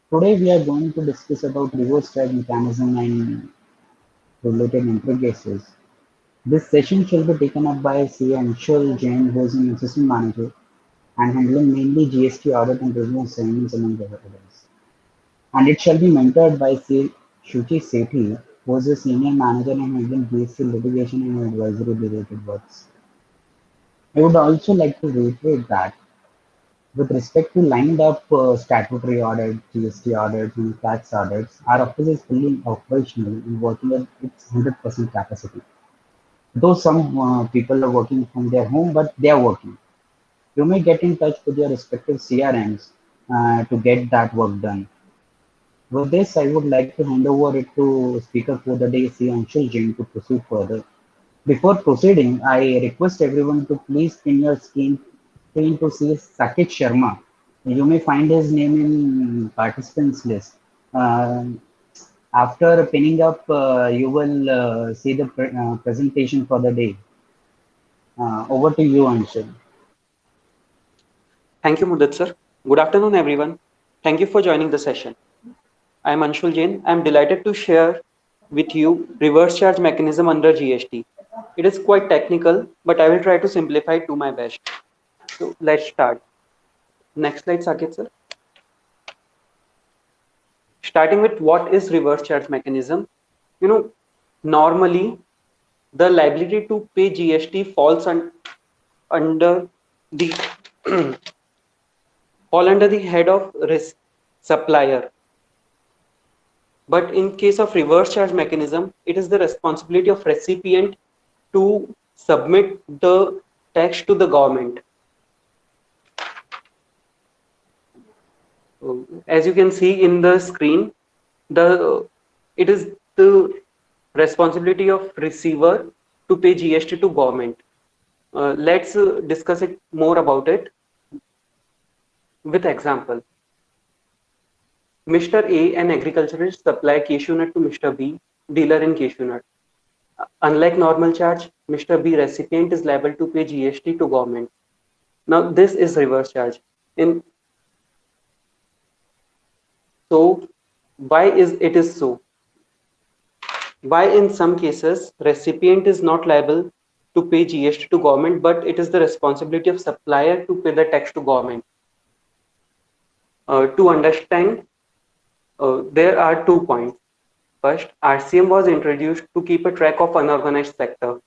Today we are going to discuss about reverse charge mechanism and related interfaces. This session shall be taken up by C. Anshul Jain, who is an assistant manager and handling mainly GST audit and business assignments among the others. And it shall be mentored by C. Shuchi Sethi, who is a senior manager and handling GST litigation and advisory related works. I would also like to reiterate that with respect to lined up statutory audit, GST audits, and tax audits, our office is fully operational and working at its 100% capacity. Though some people are working from their home, but they are working. You may get in touch with your respective CRMs to get that work done. With this, I would like to hand over it to Speaker for the day, C. Anshul Jain, to proceed further. Before proceeding, I request everyone to please pin your screen to see Saket Sharma. You may find his name in participants list. Uh, After pinning up, you will see the presentation for the day. Over to you, Anshul. Thank you, Mudit sir. Good afternoon, everyone. Thank you for joining the session. I am Anshul Jain. I am delighted to share with you reverse charge mechanism under GST. It is quite technical, but I will try to simplify it to my best. So let's start. Next slide, Saket sir. Starting with what is reverse charge mechanism? You know, normally the liability to pay GST falls under the fall under the head of risk supplier. But in case of reverse charge mechanism, it is the responsibility of recipient to submit the tax to the government. As you can see in the screen, the it is the responsibility of receiver to pay GST to government. Let's discuss it more about it with example. Mr. A, an agriculturist, supply cashew nut to Mr. B, dealer in cashew nut. Unlike normal charge, Mr. B recipient is liable to pay GST to government. Now this is reverse charge. In so why is it is so? Why in some cases recipient is not liable to pay GST to government, but it is the responsibility of supplier to pay the tax to government. To understand, there are 2 points. First, RCM was introduced to keep a track of unorganized sector.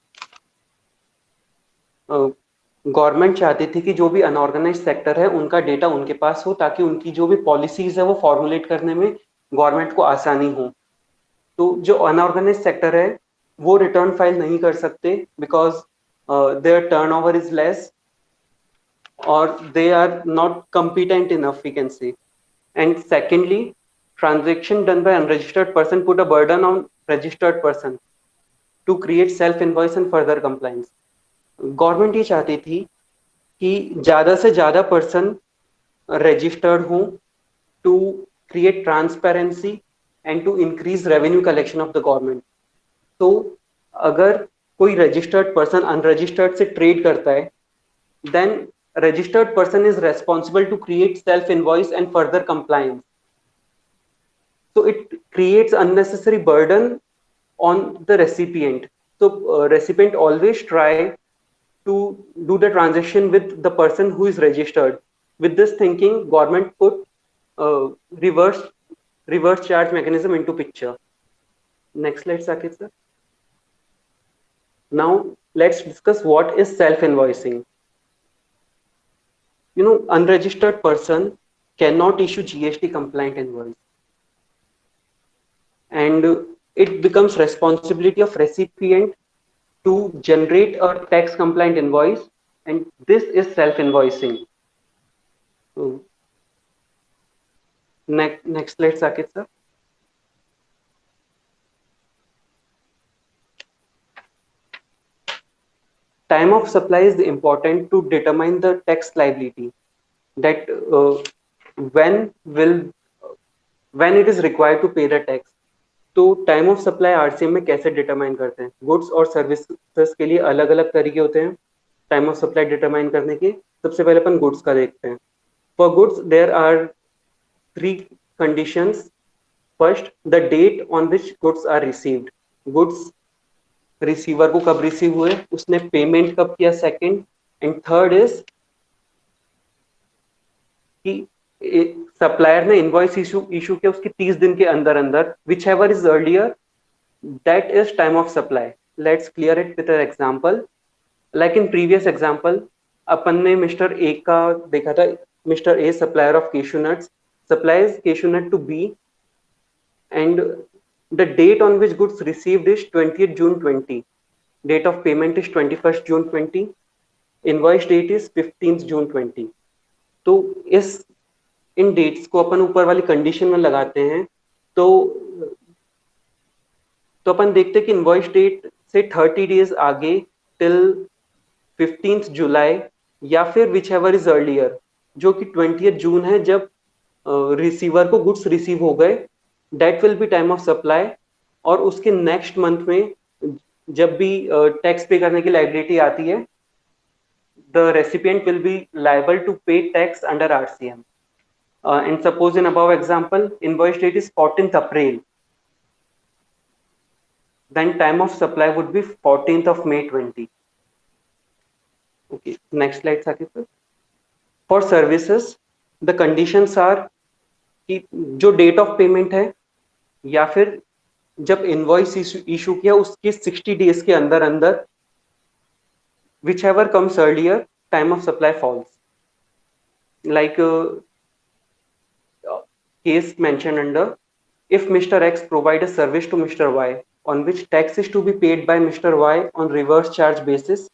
Government चाहती थी कि जो भी unorganised sector है उनका data उनके पास हो ताकि उनकी जो भी पॉलिसीज है वो फॉर्मुलेट करने में गवर्नमेंट को आसानी हो. तो जो अनऑर्गेनाइज सेक्टर है वो रिटर्न फाइल नहीं कर सकते because their turnover is less और they are not competent enough, we can say. And secondly, transaction done by unregistered person put a burden on registered person to create self invoice and further compliance. Government ये चाहती थी कि ज्यादा से ज्यादा person registered हो to create transparency and to increase revenue collection of the government. तो अगर कोई रजिस्टर्ड पर्सन अनरजिस्टर्ड से ट्रेड करता है then registered person is responsible to create self invoice and further compliance. So it creates unnecessary burden on the recipient. So recipient always try to do the transaction with the person who is registered. With this thinking, government put uh, reverse reverse charge mechanism into picture. Next slide, Saket sir. Now let's discuss what is self invoicing. Unregistered person cannot issue GST compliant invoice, and it becomes responsibility of recipient to generate a tax compliant invoice, and this is self invoicing. So, next slide, Saket sir. Time of supply is important to determine the tax liability, that when will when it is required to pay the tax. तो time of supply RCM में कैसे determine करते हैं? Goods और services के लिए अलग अलग तरीके होते हैं टाइम ऑफ सप्लाई डिटरमाइन करने के. सबसे पहले अपन गुड्स का देखते हैं. For goods there are three conditions. First, the date on which goods are received. Goods receiver को कब रिसीव हुए, उसने पेमेंट कब किया, सेकंड. एंड थर्ड इज कि सप्लायर ने इनवॉइस इशू किया उसके 30 दिन के अंदर अंदर, whichever is earlier, that is time of supply. Let's clear it with an example. Like in previous example अपन ने मिस्टर ए का देखा था. Mister A supplier of cashew nuts supplies cashew nut to B, and the date on which goods received is 20th June 20. Date of payment is 21st June 20. Invoice date is 15th June 20. तो इस इन dates को अपन ऊपर वाली condition में लगाते हैं तो अपन देखते हैं कि इनवॉइस डेट से 30 डेज आगे टिल 15th जुलाई या फिर विच एवर इज अर्लियर, जो कि 20th जून है जब रिसीवर को गुड्स रिसीव हो गए, that will be time of supply. और उसके नेक्स्ट मंथ में जब भी टैक्स पे करने की लायबिलिटी आती है, the recipient will be liable to pay tax under RCM. And suppose in above example, invoice date is 14th April, then time of supply would be 14th of May 20. Okay, next slide Sakif. For services, the conditions are कि जो date of payment है या फिर जब invoice issue किया उसके 60 days के अंदर अंदर, whichever comes earlier, time of supply falls. Like case mention under, if Mr. X provide a service to Mr. Y on which tax is to be paid by Mr. Y on reverse charge basis,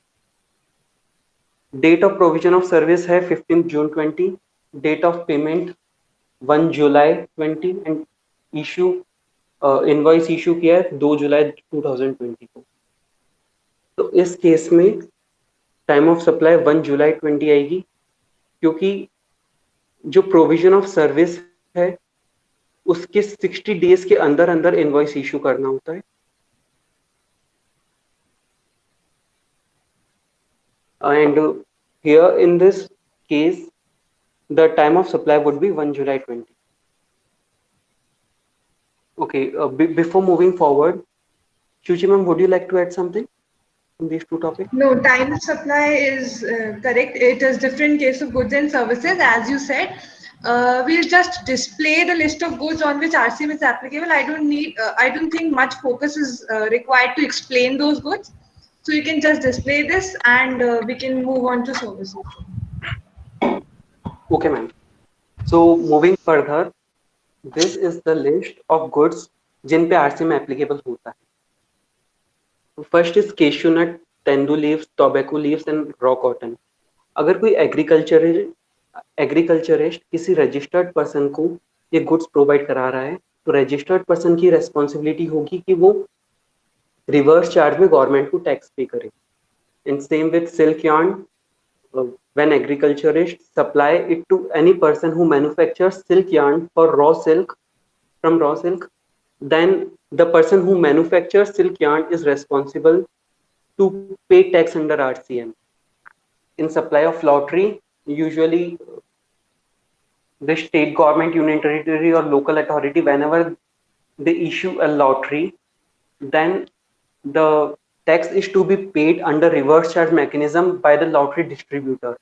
date of provision of service है 15th June 20, date of payment 1 July 20 and issue invoice issue किया है 2 जुलाई 2020 को. तो इस case में time of supply 1 जुलाई 20 आएगी, क्योंकि जो प्रोविजन ऑफ सर्विस है उसके 60 डेज के अंदर अंदर इनवॉइस इशू करना होता है. And here in this case the time of supply would be 1 July 20. Okay, before moving forward, Shuchi ma'am, would you like to add something in these two topics? No, time of supply is correct. It is different case of goods and services, as you said. We'll just display the list of goods on which RCM is applicable. I don't think much focus is required to explain those goods. So you can just display this and we can move on to services. Okay, ma'am. So moving further, this is the list of goods जिन पे RCM applicable होता है. First is cashew nut, tendu leaves, tobacco leaves and raw cotton. अगर कोई agriculturist किसी registered person को ये goods provide करा रहा है तो रजिस्टर्ड पर्सन की रेस्पॉन्सिबिलिटी होगी कि वो रिवर्स चार्ज में गवर्नमेंट को टैक्स पे करे. And same with silk yarn, when agriculturists supply it to any person who manufactures silk yarn for raw silk, then the person who manufactures silk yarn is responsible to pay tax under RCM. In supply of lottery, usually the state government, union territory or local authority, whenever they issue a lottery, then the tax is to be paid under reverse charge mechanism by the lottery distributor.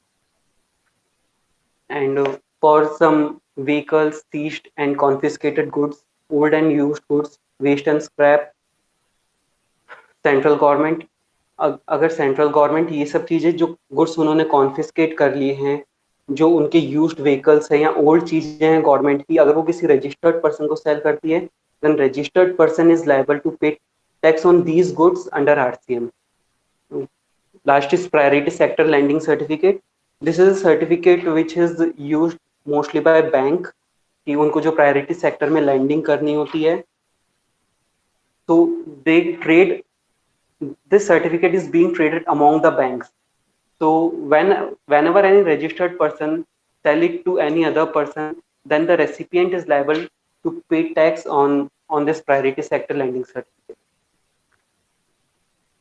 And for some vehicles, seized and confiscated goods, old and used goods, waste and scrap, central government, अगर central government ये सब चीजें जो goods उन्होंने confiscate कर लिए हैं, जो उनके यूज्ड व्हीकल्स हैं या ओल्ड चीजें हैं गवर्नमेंट की, अगर वो किसी रजिस्टर्ड पर्सन को सेल करती है, then registered person is liable to pay tax on these goods under RCM. Last is priority sector lending certificate. This is a certificate which is used mostly by bank कि उनको जो priority sector में lending करनी होती है, तो they trade, this certificate is being traded among the banks. So whenever any registered person sell it to any other person, then the recipient is liable to pay tax on this priority sector lending certificate.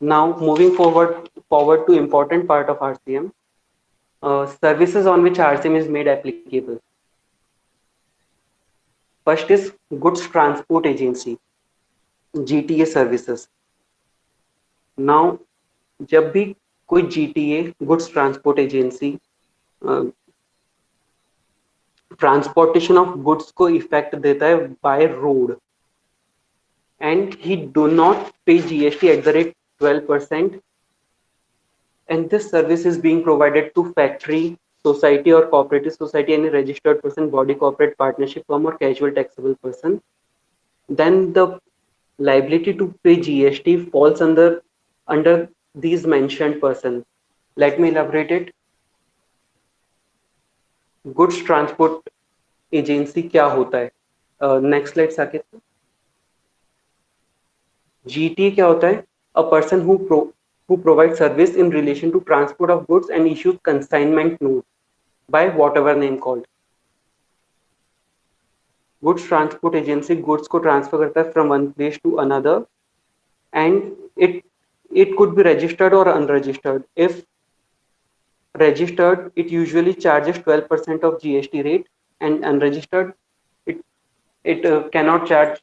Now moving forward to important part of RCM, services on which RCM is made applicable. First is Goods Transport Agency, GTA services. Now, जब भी कोई GTA Goods Transport Agency transportation of goods को effect देता है by road and he do not pay GST at the rate 12%, and this service is being provided to factory, society or cooperative society, any registered person, body, corporate, partnership firm or casual taxable person, then the liability to pay GST falls under these mentioned person. Let me elaborate it. Goods Transport Agency क्या होता है? Next slide Saket. GTA क्या होता है? A person who provides service in relation to transport of goods and issues consignment note by whatever name called. Goods Transport Agency goods को transfer करता है from one place to another, and it could be registered or unregistered. If registered, it usually charges 12% of GST rate, and unregistered, it cannot charge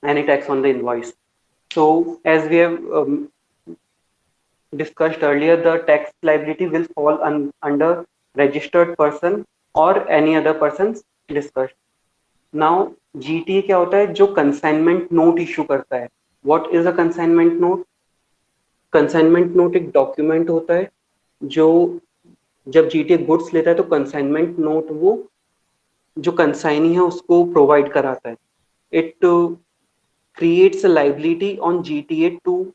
any tax on the invoice. So as we have discussed earlier, the tax liability will fall under registered person or any other persons discussed. Now GTA क्या होता है? जो consignment note issue करता है. What is a consignment note? Consignment note एक document होता है जो जब GTA goods लेता है तो consignment note वो जो consignee है उसको provide कराता है. It creates a liability on GTA to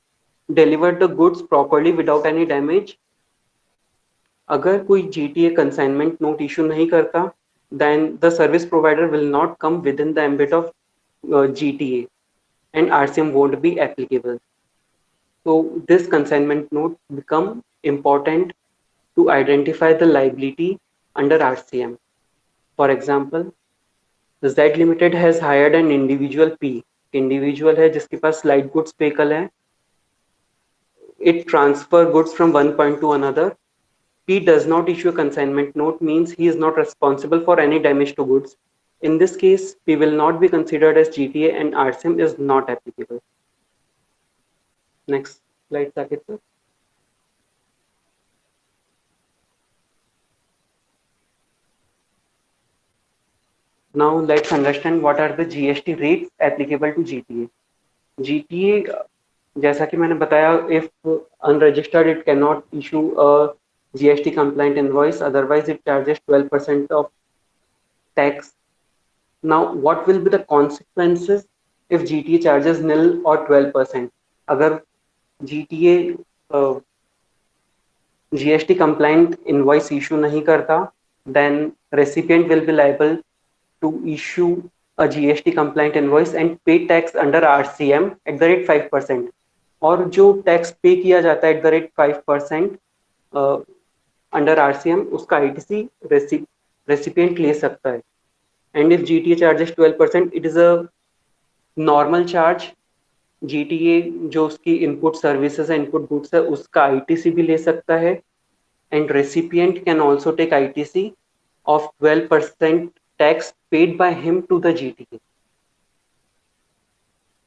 deliver the goods properly without any damage. अगर कोई GTA consignment note issue नहीं करता, then the service provider will not come within the ambit of GTA, and RCM won't be applicable. So this consignment note become important to identify the liability under RCM. For example, Z Limited has hired an individual P. Individual है जिसके पास light goods vehicle है. It transfer goods from one point to another. P does not issue a consignment note, means he is not responsible for any damage to goods. In this case, P will not be considered as GTA and RCM is not applicable. Next slide, Saket sir. Now let's understand what are the GST rates applicable to GTA. GTA, जैसा कि मैंने बताया, if unregistered, it cannot issue a GST compliant invoice, otherwise it charges 12% of tax. Now what will be the consequences if GTA charges nil or 12%? अगर GTA GST compliant invoice issue नहीं करता, then recipient will be liable to issue a GST compliant invoice and pay tax under RCM at the rate 5%. और जो tax pay किया जाता है at the rate 5% under RCM, उसका ITC recipient ले सकता है. And if GTA charges 12%, it is a normal charge. GTA जो उसकी input services है, input goods है, उसका ITC भी ले सकता है. And recipient can also take ITC of 12% tax paid by him to the GTA.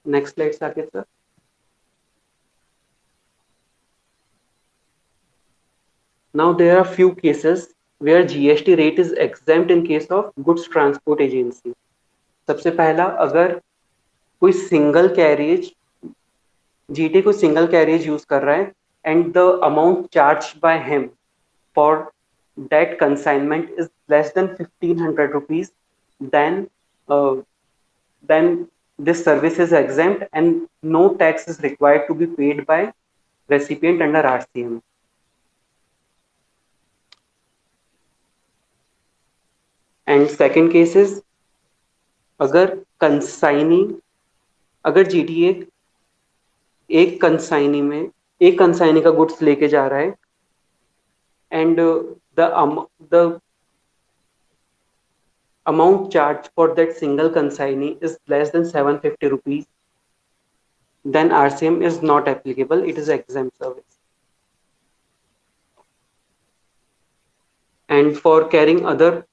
Next slide, Saket sir. Now there are few cases where GST rate is exempt in case of goods transport agency. सबसे पहला, अगर कोई single carriage GTA को single carriage use कर रहा है and the amount charged by him for that consignment is less than 1500 rupees, then this service is exempt and no tax is required to be paid by recipient under RCM. And second case is, अगर GTA एक consignee का goods लेके जा रहा है and the amount charged for that single consignee is less than 750 rupees, then RCM is not applicable, it is exempt service. And for carrying other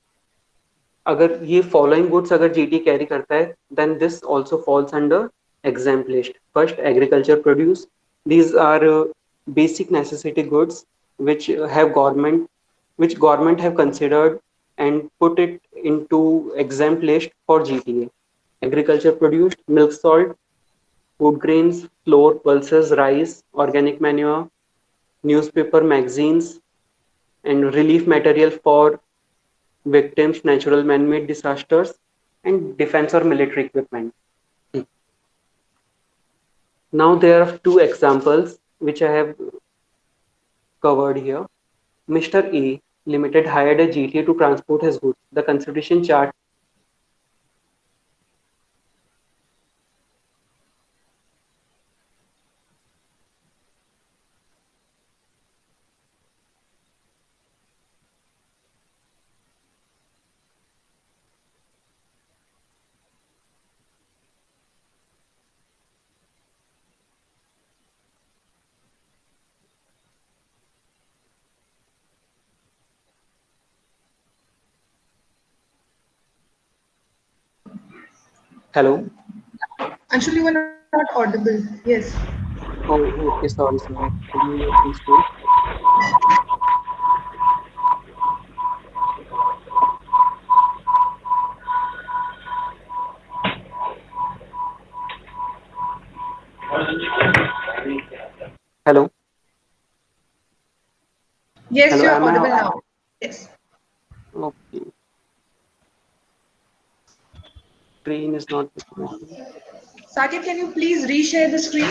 अगर ये following goods अगर जीटी कैरी करता है, then this also falls under exempt list. First, agriculture produce. These are basic necessity goods which which government have considered and put it into exempt list for GTA. Agriculture produced milk, salt, food grains, flour, pulses, rice, organic manure, newspaper, magazines, and relief material for victims, natural man-made disasters, and defense or military equipment. Now there are two examples which I have covered here. Mr. A Limited hired a GTA to transport his goods. The consideration charge. Hello. Anshul, you were not audible. Yes. Oh, okay. Sorry, sorry. Could you please speak? Hello. Yes, Hello. you're Am audible I? now. Yes. Okay. Train is not. Saket, can you please reshare the screen?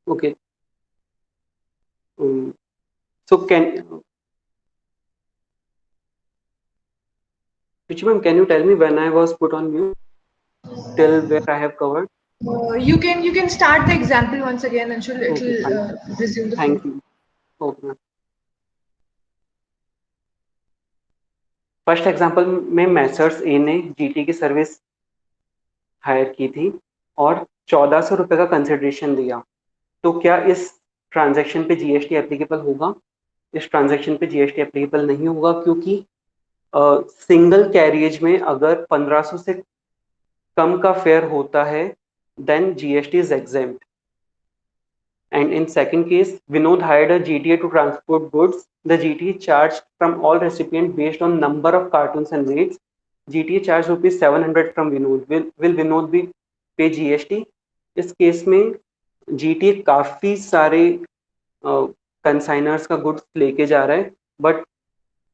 Okay. So can you tell me when I was put on mute till where I have covered? You can start the example once again, Anshul. Okay, It'll fine. resume the flow. Thank you. Okay, ma'am. First example में Messrs ए ने GT की service higher की थी और 1400 रुपए का consideration दिया। तो क्या इस ट्रांजैक्शन पे जीएसटी एप्लीकेबल होगा? इस ट्रांजैक्शन पे जीएसटी एप्लीकेबल नहीं होगा क्योंकि सिंगल कैरियज में अगर 1500 से कम का फेयर होता है then GST is exempt. And in second case, Vinod hired a GTA to transport goods. The GTA charged from all recipients based on number of cartoons and weights. GTA charged rupees 700 from Vinod. Will Vinod be pay GST? इस case में GTA काफी सारे consignors का goods लेके जा रहा है, but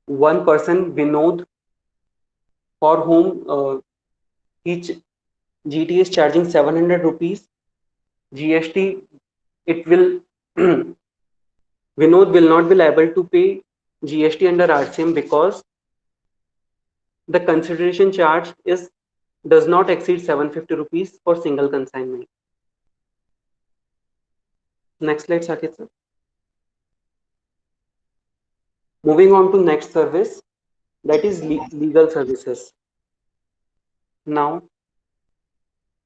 one person Vinod for whom each GTA is charging 700 rupees GST, it will Vinod will not be liable to pay GST under RCM because the consideration charge is does not exceed 750 rupees for single consignment. Next slide, Saket sir. Moving on to next service, that is legal services. Now,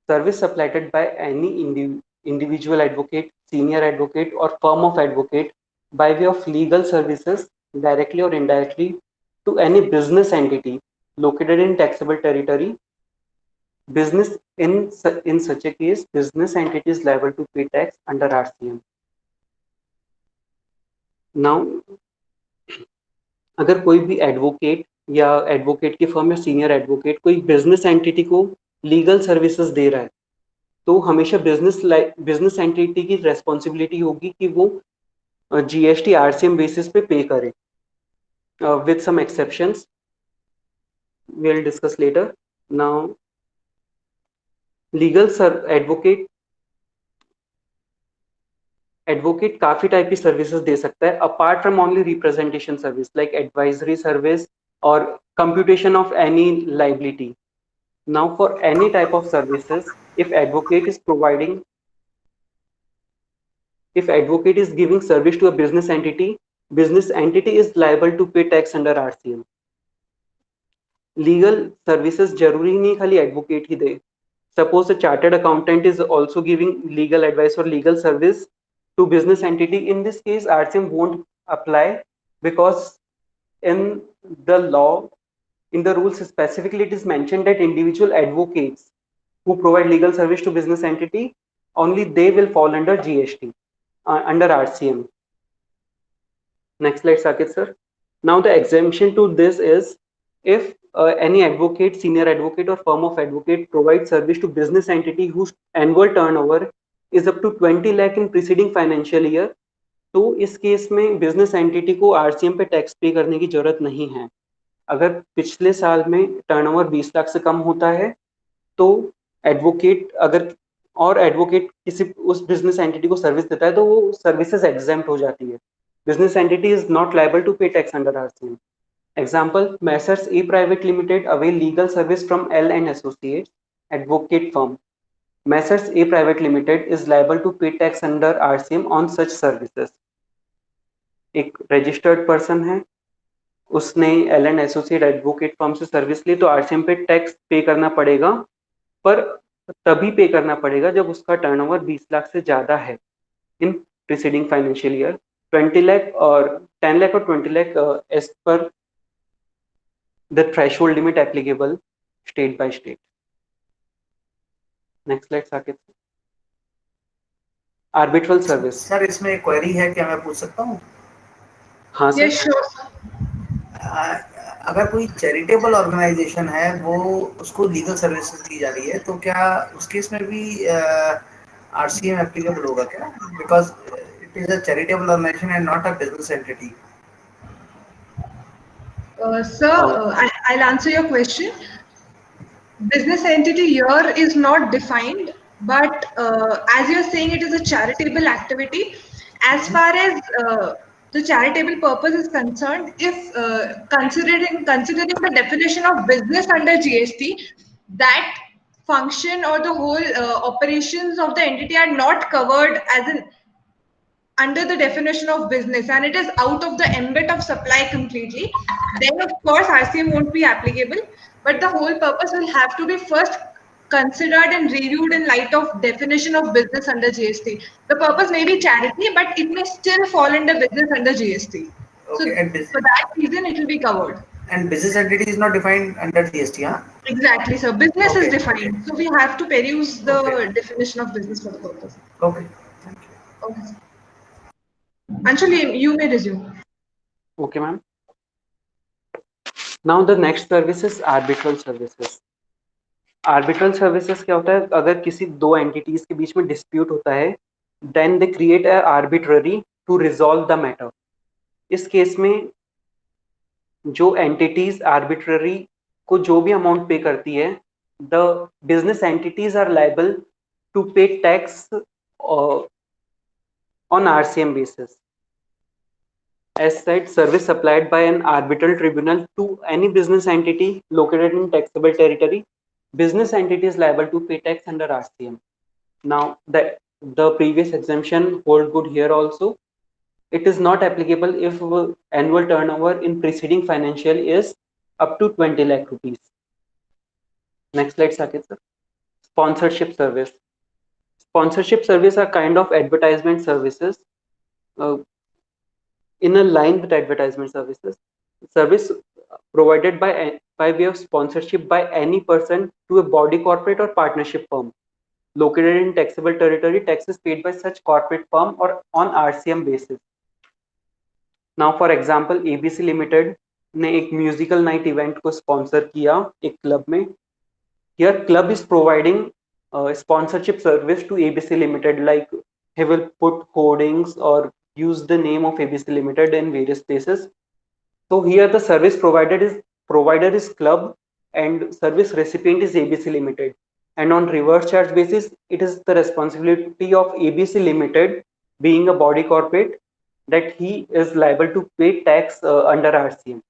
service supplied by any individual advocate, senior advocate, or firm of advocate by way of legal services directly or indirectly to any business entity located in taxable territory. Business in such a case, business entity is liable to pay tax under RCM. Now, अगर कोई भी advocate या advocate की firm या senior advocate कोई business entity को legal services दे रहा है, तो हमेशा बिजनेस एंटिटी की रेस्पॉन्सिबिलिटी होगी कि वो जीएसटी आरसीएम बेसिस पे पे करे, with some exceptions we'll discuss later. Now, legal advocate काफी टाइप की सर्विसेज दे सकता है apart from only representation service like advisory service और computation of any liability. Now, for any type of services, if if advocate is giving service to a business entity is liable to pay tax under RCM. Legal services जरूरी नहीं खाली advocate he they. Suppose a chartered accountant is also giving legal advice or legal service to business entity. In this case, RCM won't apply because in the law, in the rules specifically, it is mentioned that individual advocates who provide legal service to business entity, only they will fall under GST, under RCM. Next slide, Saket sir. Now the exemption to this is if any advocate, senior advocate or firm of advocate provides service to business entity whose annual turnover is up to 20 lakh in preceding financial year, तो इस case में business entity को RCM पे tax पे करने की जरूरत नहीं है. अगर पिछले साल में टर्नओवर 20 लाख से कम होता है तो एडवोकेट अगर और एडवोकेट किसी उस बिजनेस एंटिटी को सर्विस देता है तो वो सर्विसेज एग्जेम्प्ट हो जाती है. Business entity is not liable to pay tax under RCM. Example, Messrs. A Private Limited avail legal service from L and Associates, advocate firm. Messrs. A Private Limited is liable to pay tax under RCM on such services. एक registered person है, उसने L and Associate advocate firm से service ली तो RCM पे tax पे करना पड़ेगा, पर तभी पे करना पड़ेगा जब उसका टर्नओवर 20 लाख से ज्यादा है इन preceding financial year. 20 lakh or 10 lakh or 20 lakh as per the threshold limit applicable state by state. Next slide, Saket. Arbitral service. Sir इसमें क्वेरी है, क्या मैं पूछ सकता हूँ? हाँ सर. Yes, sure. अगर कोई चैरिटेबल ऑर्गेनाइजेशन है वो उसको लीगल सर्विसेज दी जा रही है तो क्या उस केस में भी आरसीएम एप्लीकेबल होगा क्या? Because it is a charitable organisation and not a business entity. Sir, I'll answer your question. Business entity here is not defined, but as you're saying, it is a charitable activity. As far as the charitable purpose is concerned, if considering the definition of business under GST, that function or the whole operations of the entity are not covered as an under the definition of business and it is out of the ambit of supply completely, then of course RCM won't be applicable, but the whole purpose will have to be first considered and reviewed in light of definition of business under GST. The purpose may be charity, but it may still fall under business under GST. Okay, so for that reason it will be covered. And business entity is not defined under GST, huh? Exactly, so business Okay, is defined. okay. So we have to peruse the definition of business for the purpose. Okay, thank you. Okay. Anshul, you may resume. Okay, ma'am. Now the next service is arbitral services. Arbitral services क्या होता है? अगर किसी दो entities के बीच में dispute होता है, then they create a arbitrary to resolve the matter. इस केस में जो entities arbitrary को जो भी amount पे करती है, the business entities are liable to pay tax on RCM basis. As said, service supplied by an arbitral tribunal to any business entity located in taxable territory, business entity is liable to pay tax under RCM. Now, the previous exemption hold good here also. It is not applicable if annual turnover in preceding financial is up to 20 lakh rupees. Next slide, Saket sir. Sponsorship service. Sponsorship service are kind of advertisement services. In a line with advertisement services, service provided by way of sponsorship by any person to a body corporate or partnership firm located in taxable territory, taxes paid by such corporate firm or on RCM basis. Now for example, ABC Limited ने एक musical night event को sponsor किया एक club में. Here club is providing sponsorship service to ABC Limited, like he will put hoardings or use the name of ABC Limited in various places. So here the service provider is club and service recipient is ABC Limited. And on reverse charge basis, it is the responsibility of ABC Limited, being a body corporate, that he is liable to pay tax under RCM.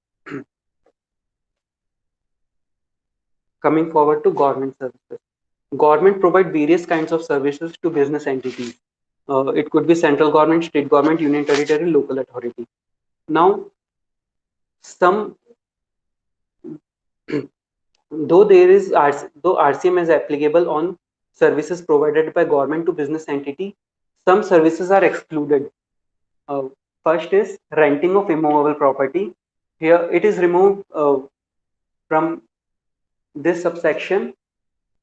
Coming forward to government services. Government provide various kinds of services to business entities. It could be central government, state government, union territory, local authority. Now, some though RCM is applicable on services provided by government to business entity, some services are excluded. First is renting of immovable property. Here it is removed from this subsection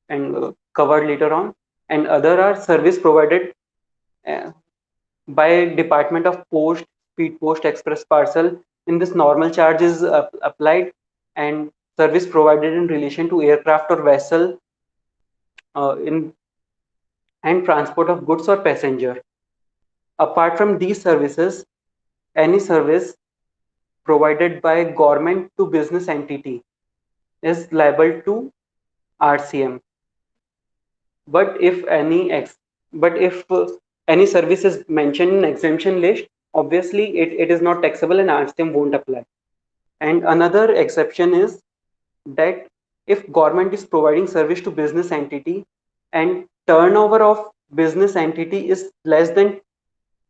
and covered later on. And other are service provided by Department of Post, Speed Post, Express Parcel. In this, normal charge is applied, and service provided in relation to aircraft or vessel in and transport of goods or passenger. Apart from these services, any service provided by government to business entity is liable to RCM. But if any service is mentioned in exemption list, obviously it is not taxable and RCM won't apply. And another exception is that if government is providing service to business entity and turnover of business entity is less than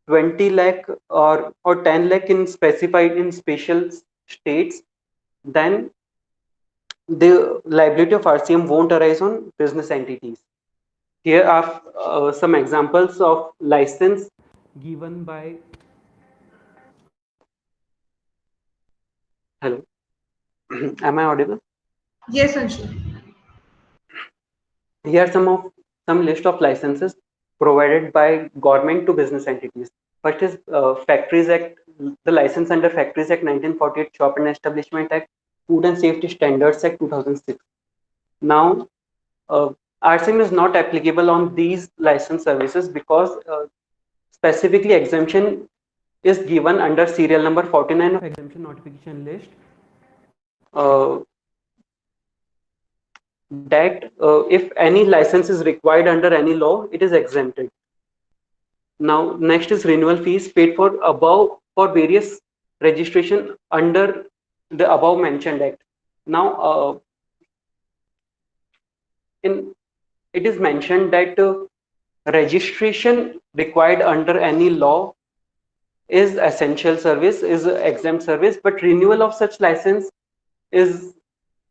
20 lakh or 10 lakh in specified in special states, then the liability of RCM won't arise on business entities. Here are some examples of license given by. Hello, am I audible? Yes, Anshu. Here are some list of licenses provided by government to business entities. First is Factories Act, the license under Factories Act 1948, Shop and Establishment Act, Food and Safety Standards Act 2006. Now, RCM is not applicable on these license services because specifically exemption is given under serial number 49 of exemption notification list. That if any license is required under any law, it is exempted. Now, next is renewal fees paid for various registration under the above mentioned act. Now, it is mentioned that registration required under any law is essential service, is exempt service, but renewal of such license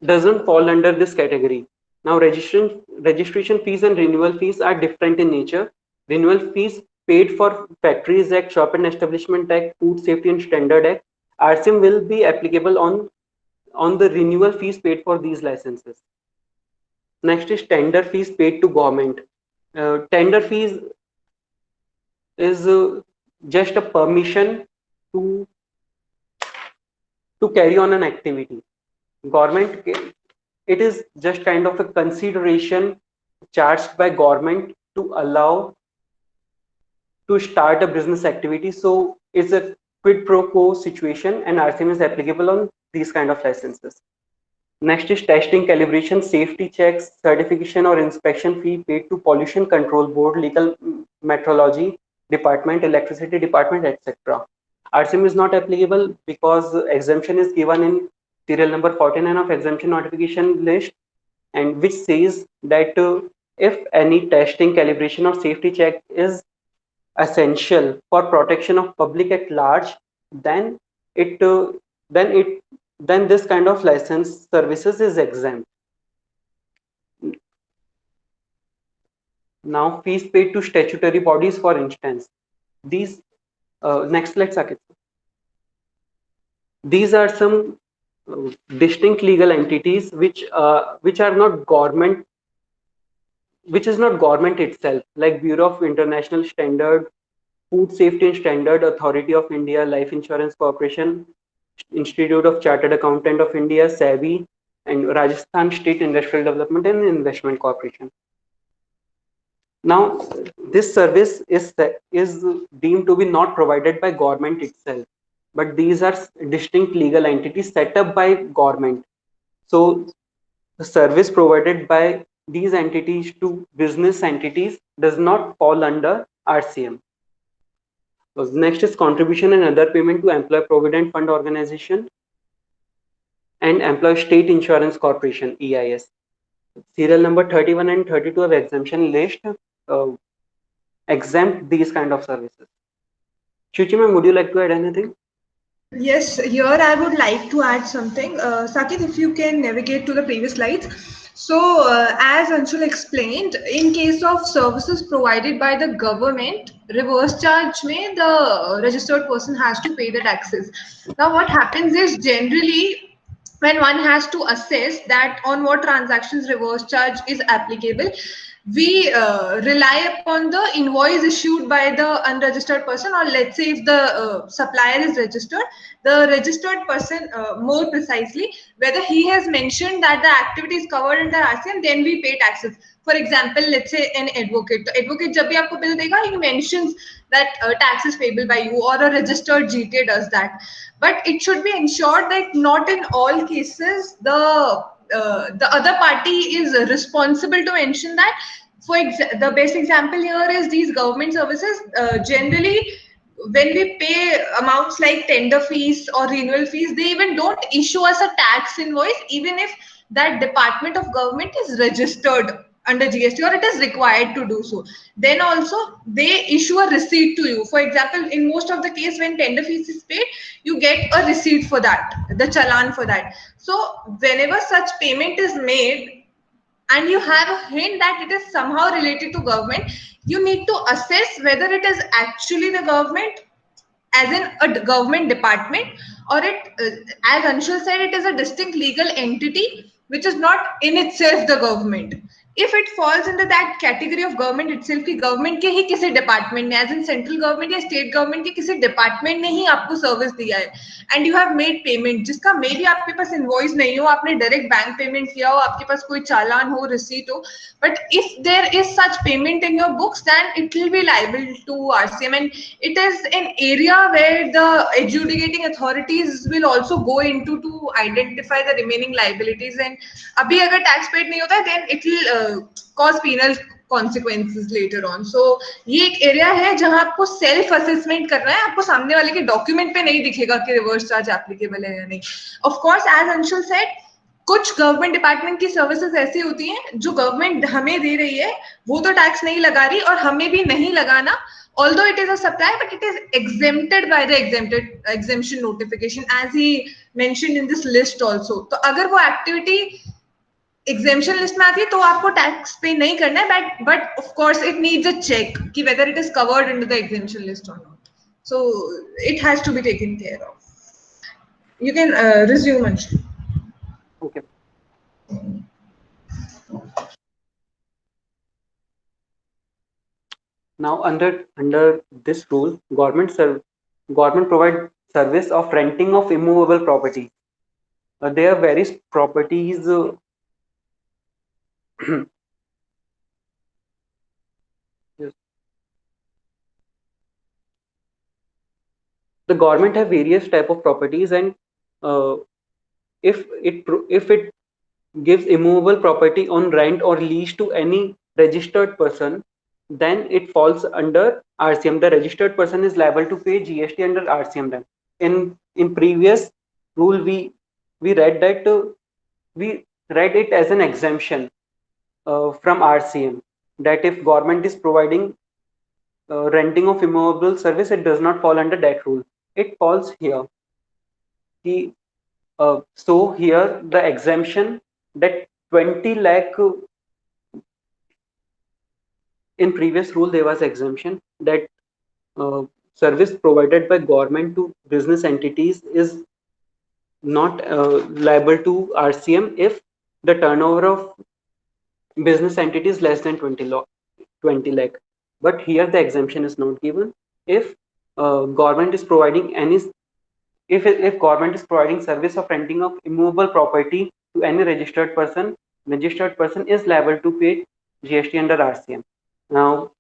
doesn't fall under this category. Now, registration fees and renewal fees are different in nature. Renewal fees paid for Factories Act, Shop and Establishment Act, Food Safety and Standard Act, RCM will be applicable on the renewal fees paid for these licenses. Next is tender fees paid to government. Tender fees is just a permission to carry on an activity. Government, it is just kind of a consideration charged by government to allow to start a business activity. So it's a quid pro quo situation, and RCM is applicable on these kind of licenses. Next is testing, calibration, safety checks, certification or inspection fee paid to Pollution Control Board, Legal Metrology Department, Electricity Department, etc. RCM is not applicable because exemption is given in serial number 49 of exemption notification list, and which says that if any testing, calibration or safety check is essential for protection of public at large, then this kind of license services is exempt. Now, fees paid to statutory bodies, for instance, these next slide, Saket. These are some distinct legal entities which are not government, which is not government itself, like Bureau of International Standard, Food Safety and Standard Authority of India, Life Insurance Corporation, Institute of Chartered Accountant of India, SEBI, and Rajasthan State Industrial Development and Investment Corporation. Now, this service is deemed to be not provided by government itself, but these are distinct legal entities set up by government. So the service provided by these entities to business entities does not fall under RCM. Next is contribution and other payment to Employee Provident Fund Organization and Employee State Insurance Corporation, EIS. Serial number 31 and 32 of exemption list exempt these kind of services. Shuchi ma'am, would you like to add anything? Yes, here I would like to add something. Saket, if you can navigate to the previous slides. So, as Anshul explained, in case of services provided by the government, reverse charge may the registered person has to pay the taxes. Now, what happens is generally when one has to assess that on what transactions reverse charge is applicable, we rely upon the invoice issued by the unregistered person, or let's say if the supplier is registered, the registered person, more precisely, whether he has mentioned that the activity is covered under RCM, then we pay taxes. For example, let's say an advocate. The advocate जब भी आपको bill देगा, he mentions that tax is payable by you, or a registered GTA does that. But it should be ensured that not in all cases the other party is responsible to mention that. The best example here is these government services. Generally, when we pay amounts like tender fees or renewal fees, they even don't issue us a tax invoice, even if that department of government is registered under GST or it is required to do so. Then also they issue a receipt to you. For example, in most of the case when tender fees is paid, you get a receipt for that, the challan for that. So whenever such payment is made and you have a hint that it is somehow related to government, you need to assess whether it is actually the government, as in a government department, or it, as Anshul said, it is a distinct legal entity which is not in itself the government. If it falls into that category of government itself, कि government के ही किसी department ने, as in central government या state government के किसी department ने ही आपको service दिया है, and you have made payment जिसका मे भी आपके पास invoice नहीं हो, आपने direct bank payment किया हो, आपके पास कोई चालान हो, receipt हो, but if there is such payment in your books, then it will be liable to RCM, and it is an area where the adjudicating authorities will also go into to identify the remaining liabilities. And abhi agar tax paid nahi hota hai, then it will cause penal consequences later on. So ये एक area है जहां आपको self assessment करना है, आपको सामने वाले के डॉक्यूमेंट पे नहीं दिखेगा कि रिवर्स चार्ज एप्लीकेबल है या नहीं. Of course as Anshul said, कुछ गवर्नमेंट डिपार्टमेंट की सर्विसेज ऐसी होती हैं जो गवर्नमेंट हमें दे रही है, वो तो टैक्स नहीं लगा रही और हमें भी नहीं लगाना, although it is a supply, but it is exempted by the exemption notification, as he mentioned in this list also. तो अगर वो एक्टिविटी एग्जेम्पशन लिस्ट में आती है तो आपको टैक्स पे नहीं करना है, but of course it needs a check कि whether it is covered under the exemption list or not. So it has to be taken care of. You can resume, Anshu. Okay. Now under this rule, government provide service of renting of immovable property. There are various properties. Yes. The government have various type of properties, and if it gives immovable property on rent or lease to any registered person, then it falls under RCM. The registered person is liable to pay GST under RCM. Then in previous rule we read that we read it as an exemption from RCM, that if government is providing renting of immovable service, it does not fall under that rule. It falls here. So here the exemption that 20 lakh, in previous rule there was exemption that service provided by government to business entities is not liable to RCM if the turnover of business entity is less than 20 lakh. But here the exemption is not given. If government is providing any, if government is providing service of renting of immovable property to any registered person is liable to pay GST under RCM. Now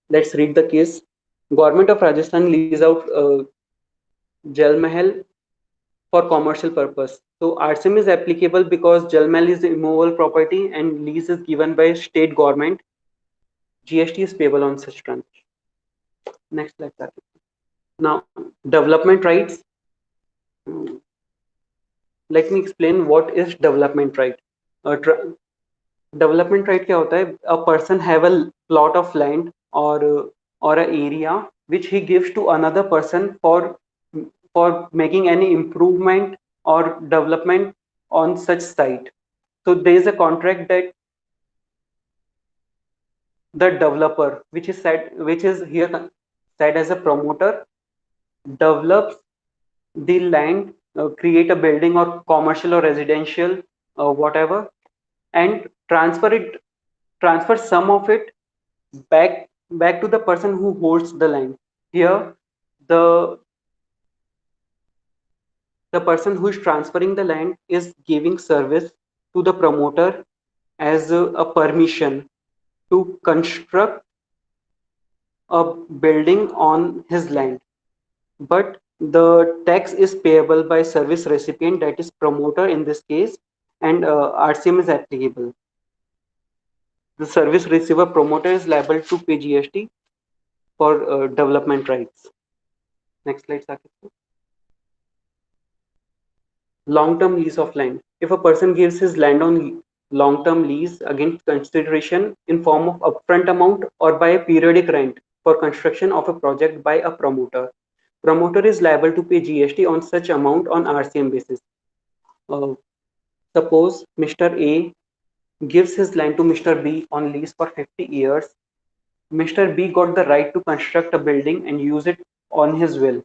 let's read the case. Government of Rajasthan lease out Jal Mahal for commercial purpose. So RCM is applicable because Jal Mahal is immovable property and lease is given by state government. GST is payable on such transaction. Next slide. Now development rights. Let me explain what is development right. Development right क्या होता है? A person have a plot of land or or an area which he gives to another person for making any improvement or development on such site. So there is a contract that the developer, which is here said as a promoter, develops the land, create a building or commercial or residential, whatever, and transfer some of it back to the person who holds the land. Here, the the person who is transferring the land is giving service to the promoter as a permission to construct a building on his land, but the tax is payable by service recipient, that is promoter in this case, and RCM is applicable. The service receiver promoter is liable to pay GST for development rights. Next slide, Saket. Long-term lease of land. If a person gives his land on long-term lease against consideration in form of upfront amount or by a periodic rent for construction of a project by a promoter, promoter is liable to pay GST on such amount on RCM basis. Suppose Mr. A gives his land to Mr. B on lease for 50 years. Mr. B got the right to construct a building and use it on his will.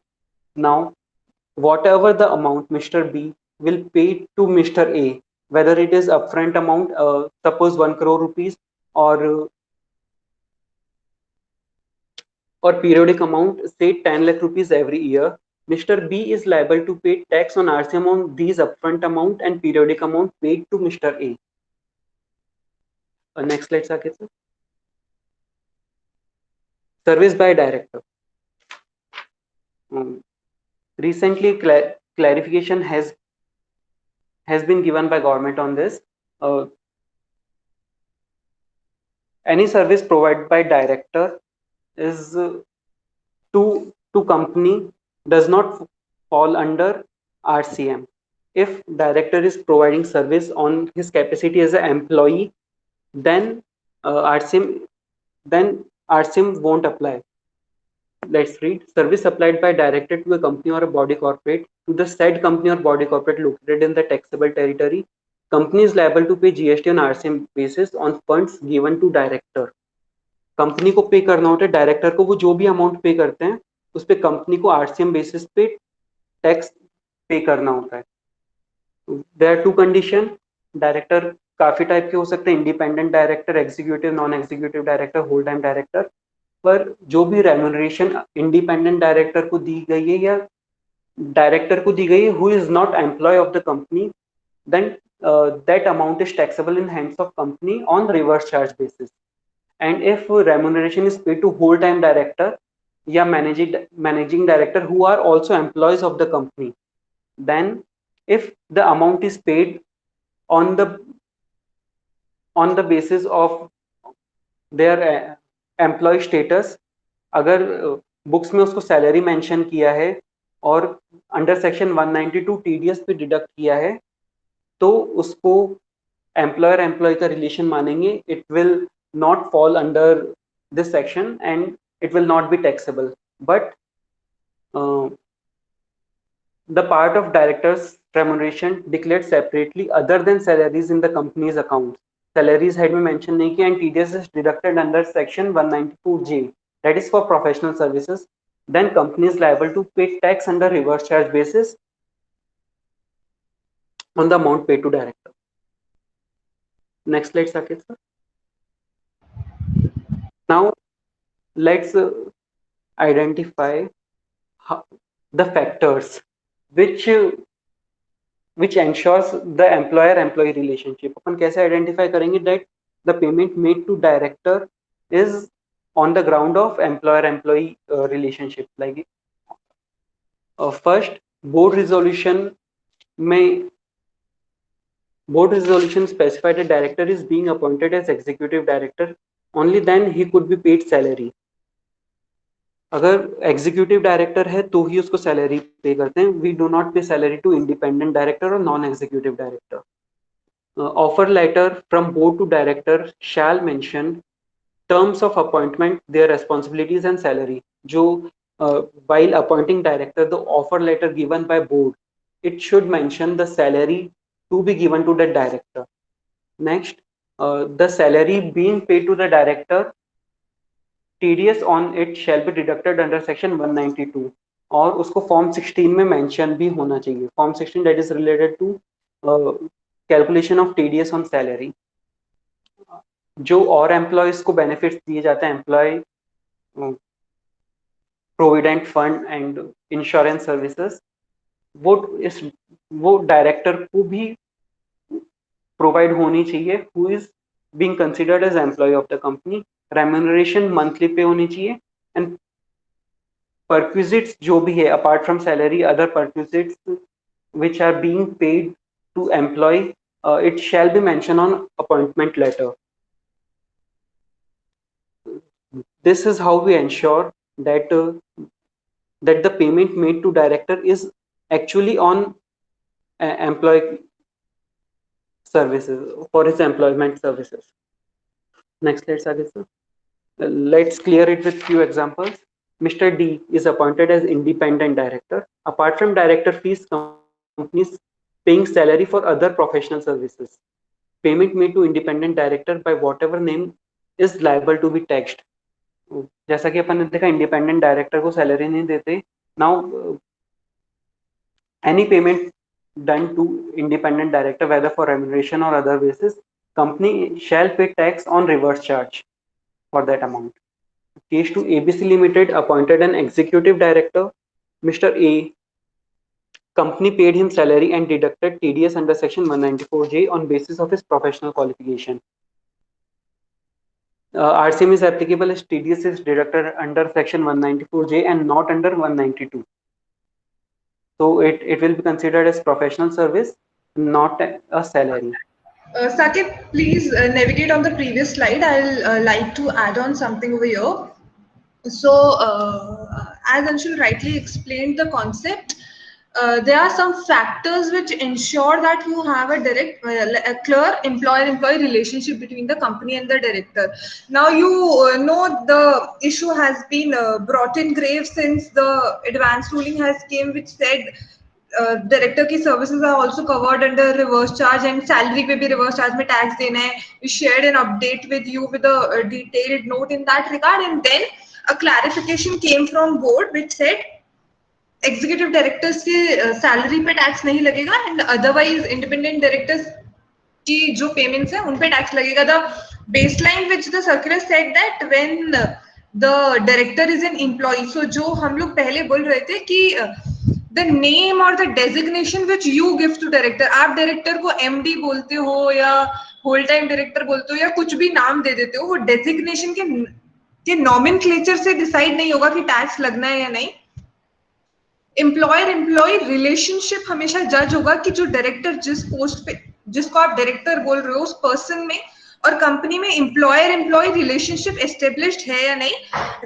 Now, whatever the amount Mr. B will pay to Mr. A, whether it is upfront amount, suppose 1 crore rupees, or periodic amount, say 10 lakh rupees every year, Mr. B is liable to pay tax on RCM on these upfront amount and periodic amount paid to Mr. A. Next slide, Saket sir. Service by director. Recently, clarification has been given by government on this. Any service provided by director is to company does not fall under RCM. If director is providing service on his capacity as an employee, then RCM won't apply. Let's read. Service supplied by director to a company or a body corporate to the said company or body corporate located in the taxable territory. Company is liable to pay GST on RCM basis on funds given to director. Company को पे करना होता है, director को वो जो भी amount पे करते हैं उस पे कंपनी को आरसीएम बेसिस पे टैक्स पे करना होता है. There are two condition. Director काफी टाइप के हो सकते हैं, independent director, executive, non executive director, whole time director. पर जो भी रेम्यूनरेशन इंडिपेंडेंट डायरेक्टर को दी गई है या डायरेक्टर को दी गई है who is not employ of the company, then that amount is taxable in hands of company on reverse charge basis. And if remuneration is paid to whole time director या managing director who are also employees of the company, then if the amount is paid on the basis of their employee status, अगर books में उसको salary mention किया है और under section 192 TDS पे deduct किया है तो उसको एम्प्लॉयर एम्प्लॉय का रिलेशन मानेंगे. It will not fall under this section and it will not be taxable. But the part of director's remuneration declared separately other than salaries in the company's account. Salaries had been mentioned nahi kiya and TDS is deducted under section 192J, that is for professional services. Then company is liable to pay tax under reverse charge basis on the amount paid to director. Next slide, Saket sir. Now, let's identify the factors which ensures the employer-employee relationship. अपन कैसे identify करेंगे that the payment made to director is on the ground of employer-employee relationship. Like first, board resolution specified the director is being appointed as executive director. Only then he could be paid salary. अगर executive director है तो ही उसको salary पे करते हैं. We do not पे salary to independent director और non executive director. Offer letter from board to director shall mention terms of appointment, their responsibilities and salary. जो while appointing director, the offer letter given by board, it should mention the salary to be given to the director. Next, the salary being paid to the director, TDS on it shall be deducted under section 192, और उसको form 16 में mention भी होना चाहिए. Form 16 that is related to calculation of TDS on salary. जो और employees को benefits दिए जाते हैं, employ provident fund and insurance services, वो डायरेक्टर को भी प्रोवाइड होनी चाहिए, who is being considered as employ of the company. Remuneration monthly pay होनी चाहिए. एंड परक्विजिट्स जो भी है apart from salary, other perquisites which are being paid to employee, it shall be mentioned on appointment letter. This is how we ensure that that the payment made to director is actually on employee services, for his employment services. Next slide, Sagar sir. Let's clear it with few examples. Mr. D is appointed as independent director. Apart from director fees, companies paying salary for other professional services. Payment made to independent director by whatever name is liable to be taxed. जैसा कि अपन ने देखा, independent director को salary नहीं देते. Now any payment done to independent director whether for remuneration और other basis, company shall pay tax on reverse charge for that amount. Case to ABC Limited appointed an executive director. Mr. A, company paid him salary and deducted TDS under section 194J on basis of his professional qualification. RCM is applicable as TDS is deducted under section 194J and not under 192. So it will be considered as professional service, not a salary. Saket, please navigate on the previous slide. I'll like to add on something over here. So, as Anshul rightly explained the concept, there are some factors which ensure that you have a direct, a clear employer-employee relationship between the company and the director. Now, you know the issue has been brought in grave since the advance ruling has came, which said director की services are also covered under reverse charge and salary पे भी reverse charge में tax देना है. We shared an update with you with a detailed note in that regard, and then a clarification came from board which said executive directors की salary पे tax नहीं लगेगा and otherwise independent directors की जो payments है उन पे tax लगेगा. The baseline which the circular said that when the director is an employee, so जो हम लोग पहले बोल रहे थे कि the name or the designation which you give to director, आप डायरेक्टर को MD बोलते हो या होल टाइम डायरेक्टर बोलते हो या कुछ भी नाम दे देते हो, वो डेजिग्नेशन के नॉमेनक्लेचर से डिसाइड नहीं होगा कि टैक्स लगना है या नहीं. एम्प्लॉयर एम्प्लॉय रिलेशनशिप हमेशा जज होगा कि जो डायरेक्टर जिस पोस्ट पे, जिसको आप डायरेक्टर बोल रहे हो, उस पर्सन में और कंपनी में एम्प्लॉयर एम्प्लॉय रिलेशनशिप एस्टेब्लिश्ड है या नहीं.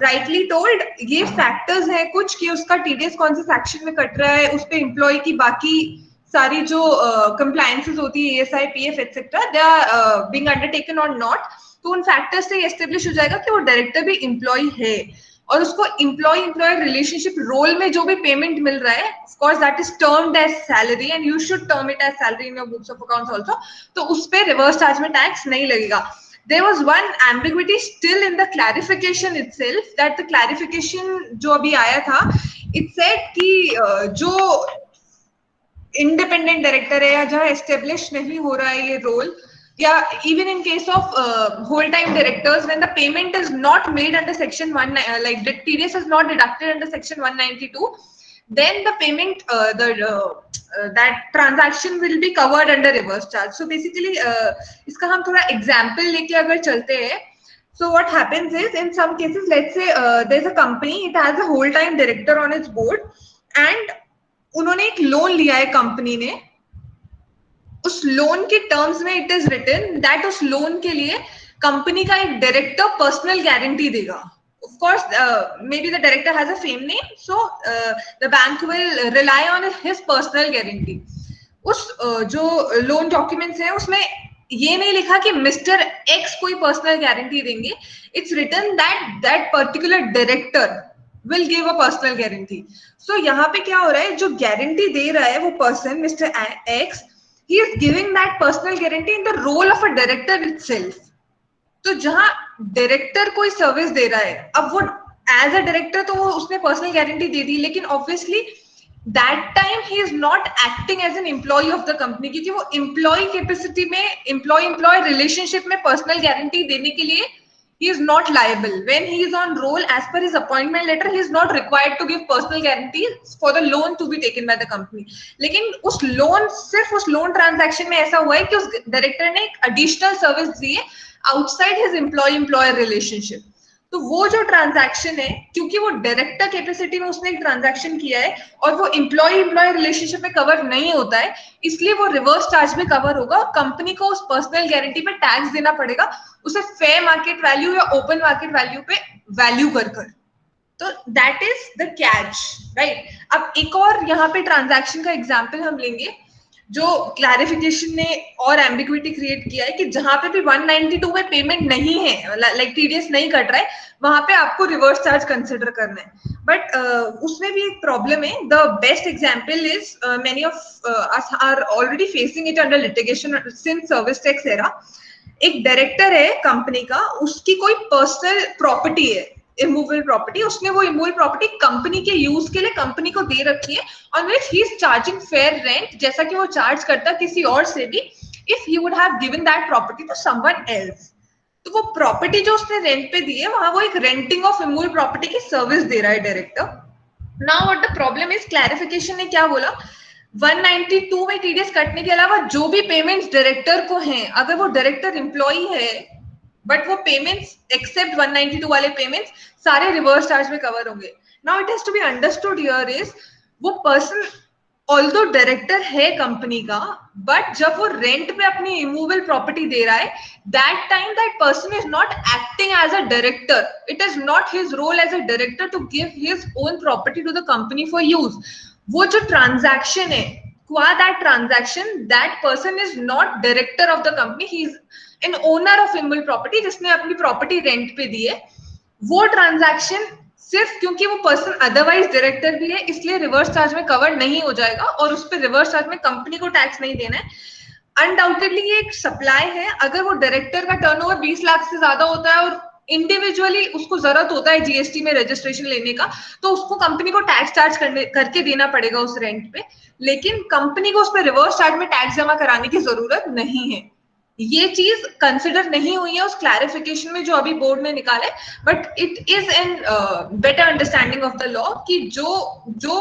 राइटली टोल्ड, ये फैक्टर्स हैं कुछ कि उसका टीडीएस कौन से सेक्शन में कट रहा है, उस पे एम्प्लॉय की बाकी सारी जो कंप्लायंसेस होती है, ESI, PF et cetera, they are being undertaken और नॉट. तो उन फैक्टर्स से एस्टेब्लिश हो जाएगा कि वो डायरेक्टर भी एम्प्लॉय है और उसको एम्प्लॉय एम्प्लॉयर रिलेशनशिप रोल में जो भी पेमेंट मिल रहा है, of course that is termed as salary and you should term it as salary in your books of accounts also. तो उस पे रिवर्स चार्ज में टैक्स नहीं लगेगा. There was one ambiguity still in the clarification itself, that the clarification जो अभी आया था, it said कि जो independent director है या जहाँ establish नहीं हो रहा है ये role, yeah, even in case of whole-time directors, when the payment is not made under section 1, like the TDS is not deducted under section 192, then the payment, that transaction will be covered under reverse charge. So basically, इसका हम थोड़ा example लेके अगर चलते हैं, so what happens is, in some cases, let's say there's a company, it has a whole-time director on its board, and उन्होंने एक loan लिया है कंपनी ने. उस लोन के टर्म्स में इट इज रिटन दैट उस लोन के लिए कंपनी का एक डायरेक्टर पर्सनल गारंटी देगा. Of course may be the director has a fame name, so the bank will rely on his personal guarantee. उस जो लोन डॉक्यूमेंट्स हैं उसमें ये नहीं लिखा कि मिस्टर एक्स कोई पर्सनल गारंटी देंगे, it's written that that particular director will give a personal guarantee. So यहाँ पे क्या हो रहा है, जो गारंटी दे रहा है वो person mister x, he is giving that personal guarantee in the role of a director itself. तो जहां डायरेक्टर कोई सर्विस दे रहा है, अब वो एज अ डायरेक्टर तो वो उसने पर्सनल गारंटी दे दी, लेकिन obviously that time he is not acting as an employ of the company, क्योंकि वो एम्प्लॉय कैपेसिटी में, एम्प्लॉय रिलेशनशिप में पर्सनल गारंटी देने के लिए he is not liable. When he is on roll as per his appointment letter, he is not required to give personal guarantees for the loan to be taken by the company. लेकिन उस loan, सिर्फ उस loan transaction में ऐसा हुआ है कि उस डायरेक्टर ने एक एडिशनल सर्विस दी है outside his employ employer relationship. तो वो जो ट्रांजैक्शन है, क्योंकि वो डायरेक्टर कैपेसिटी में उसने एक ट्रांजैक्शन किया है और वो एम्प्लॉय एम्प्लॉय रिलेशनशिप में कवर नहीं होता है, इसलिए वो रिवर्स चार्ज में कवर होगा और कंपनी को उस पर्सनल गारंटी पे टैक्स देना पड़ेगा, उसे फेयर मार्केट वैल्यू या ओपन मार्केट वैल्यू पे वैल्यू कर. तो that is the catch, right. अब एक और यहाँ पे ट्रांजैक्शन का एग्जांपल हम लेंगे जो क्लैरिफिकेशन ने और एम्बिग्विटी क्रिएट किया है कि जहां पे भी 192 में पेमेंट नहीं है, लाइक टीडीएस नहीं कट रहा है, वहां पे आपको रिवर्स चार्ज कंसिडर करना है. बट उसमें भी एक प्रॉब्लम है. The best example is many of us are already facing it under litigation since service tax era. एक डायरेक्टर है कंपनी का, उसकी कोई पर्सनल प्रॉपर्टी है, इमूवेबल प्रॉपर्टी, उसने वो इमूवेबल प्रॉपर्टी कंपनी के यूज के लिए कंपनी को दे रखी है, on which he is charging fair rent, जैसा कि वो चार्ज करता किसी और से भी if he would have given that property to someone else. तो वो प्रॉपर्टी जो उसने रेंट पे दी है, वहां वो एक रेंटिंग ऑफ इमूवेबल प्रॉपर्टी की सर्विस दे रहा है director. Now what the problem is, clarification ने क्या बोला, 192 में टीडीएस कटने के अलावा जो भी पेमेंट्स डायरेक्टर को हैं, अगर वो डायरेक्टर एम्प्लॉई है बट वो पेमेंट्स एक्सेप्ट 192 वाले पेमेंट्स सारे रिवर्स चार्ज में कवर होंगे. Now it has to be understood here is, वो पर्सन ऑल्दो डायरेक्टर है कंपनी का, बट जब वो रेंट पे अपनी इमूवेबल प्रॉपर्टी दे रहा है, that time that person is not acting as a director. It is not his role as a director to give his own property to the company for use. वो जो transaction है, qua that transaction, that person is not director of the company, he is an owner of immobile property जिसने अपनी property rent पे दी है. वो transaction सिर्फ क्योंकि वो पर्सन अदरवाइज डायरेक्टर भी है, इसलिए रिवर्स चार्ज में कवर नहीं हो जाएगा और उस पर रिवर्स चार्ज में कंपनी को टैक्स नहीं देना है. अनडाउटेडली ये एक सप्लाई है. अगर वो डायरेक्टर का टर्नओवर 20 लाख से ज्यादा होता है और इंडिविजुअली उसको जरूरत होता है जीएसटी में रजिस्ट्रेशन लेने का, तो उसको कंपनी को टैक्स चार्ज करके देना पड़ेगा उस रेंट पे, लेकिन कंपनी को उस पर रिवर्स चार्ज में टैक्स जमा कराने की जरूरत नहीं है. ये चीज कंसिडर नहीं हुई है उस क्लैरिफिकेशन में जो अभी बोर्ड ने निकाला है, but it is an better understanding of the law कि जो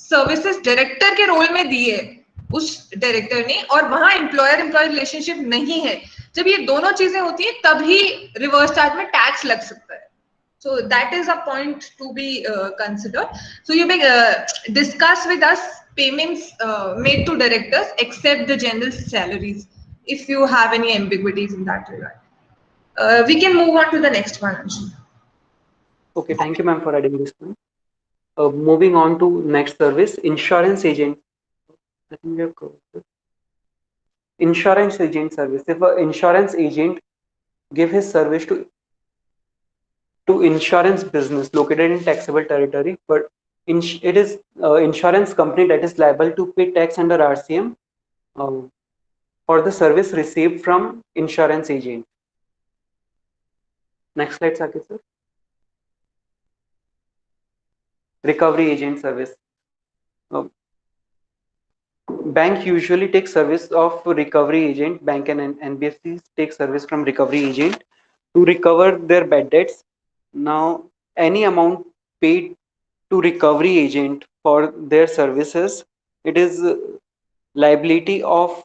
सर्विसेज डायरेक्टर के रोल में दी है उस डायरेक्टर ने, और वहां एम्प्लॉयर एम्प्लॉय रिलेशनशिप नहीं है, जब ये दोनों चीजें होती है तभी रिवर्स चार्ज में टैक्स लग सकता है. So that is a point to be considered. So you may discuss with us payments made to directors except the general salaries, if you have any ambiguities in that regard. We can move on to the next one, Anshul. Okay, thank you, ma'am, for adding this point. Moving on to next service, insurance agent. I think we have covered. Insurance agent service. If an insurance agent give his service to insurance business located in taxable territory, but it is insurance company that is liable to pay tax under RCM for the service received from insurance agent. Next slide, Saket sir. Recovery agent service. Bank usually takes service of recovery agent. Bank and NBFCs take service from recovery agent to recover their bad debts. Now, any amount paid to recovery agent for their services, it is liability of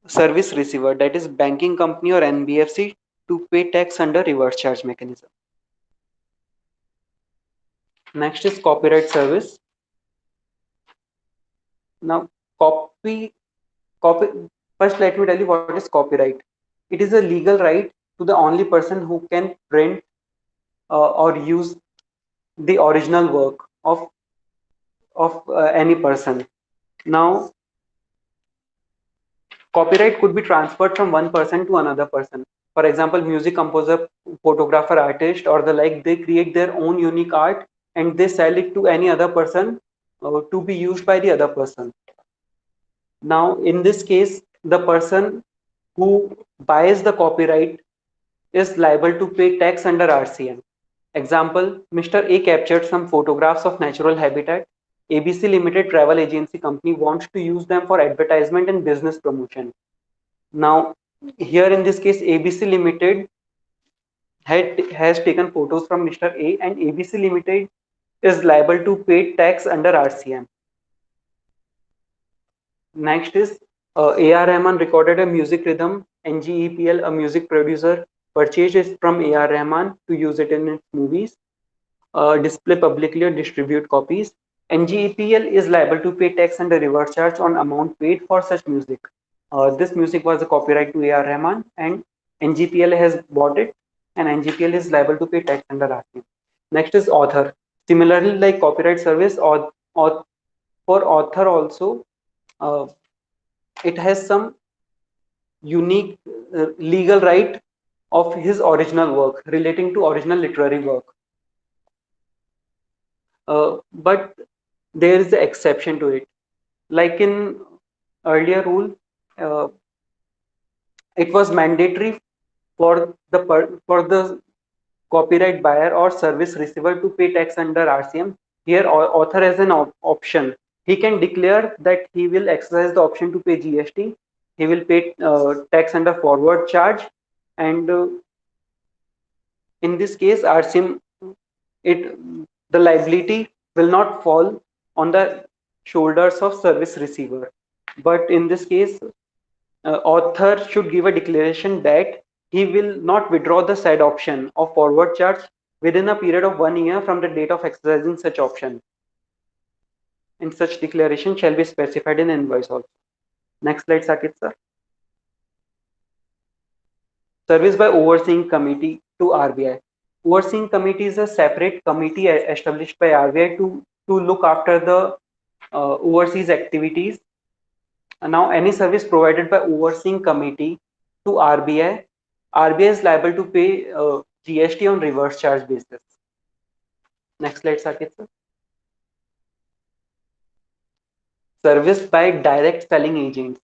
service receiver, that is banking company or NBFC, to pay tax under reverse charge mechanism. Next is copyright service. Now, first let me tell you what is copyright. It is a legal right to the only person who can print or use the original work of any person. Now, Copyright could be transferred from one person to another person. For example, music composer, photographer, artist, or the like, they create their own unique art and they sell it to any other person to be used by the other person. Now, in this case, the person who buys the copyright is liable to pay tax under RCM. Example, Mr. A captured some photographs of natural habitat. ABC Limited travel agency company wants to use them for advertisement and business promotion. Now, here in this case, ABC Limited has taken photos from Mr. A and ABC Limited is liable to pay tax under RCM. Next is A.R. Rahman recorded a music rhythm. NGEPL, a music producer, purchased it from A.R. Rahman to use it in its movies, display publicly or distribute copies. NGEPL is liable to pay tax and a reverse charge on amount paid for such music. This music was a copyright to A.R. Rahman and NGPL has bought it and NGPL is liable to pay tax under RCM. Next is author. Similarly, like copyright service, or for author also, uh, it has some unique legal right of his original work relating to original literary work. But there is an exception to it. Like in earlier rule, uh, it was mandatory for the copyright buyer or service receiver to pay tax under RCM. Here, author has an option. He can declare that he will exercise the option to pay GST. He will pay tax under forward charge, and in this case, RCM, it the liability will not fall on the shoulders of service receiver. But in this case, author should give a declaration that he will not withdraw the said option of forward charge within a period of 1 year from the date of exercising such option. And such declaration shall be specified in invoice also. Next slide, Saket sir. Service by overseeing committee to RBI. Overseeing committee is a separate committee established by RBI to look after the overseas activities. And now, any service provided by overseeing committee to RBI, RBI is liable to pay GST on reverse charge basis. Next slide, Saket sir. Service by direct selling agents.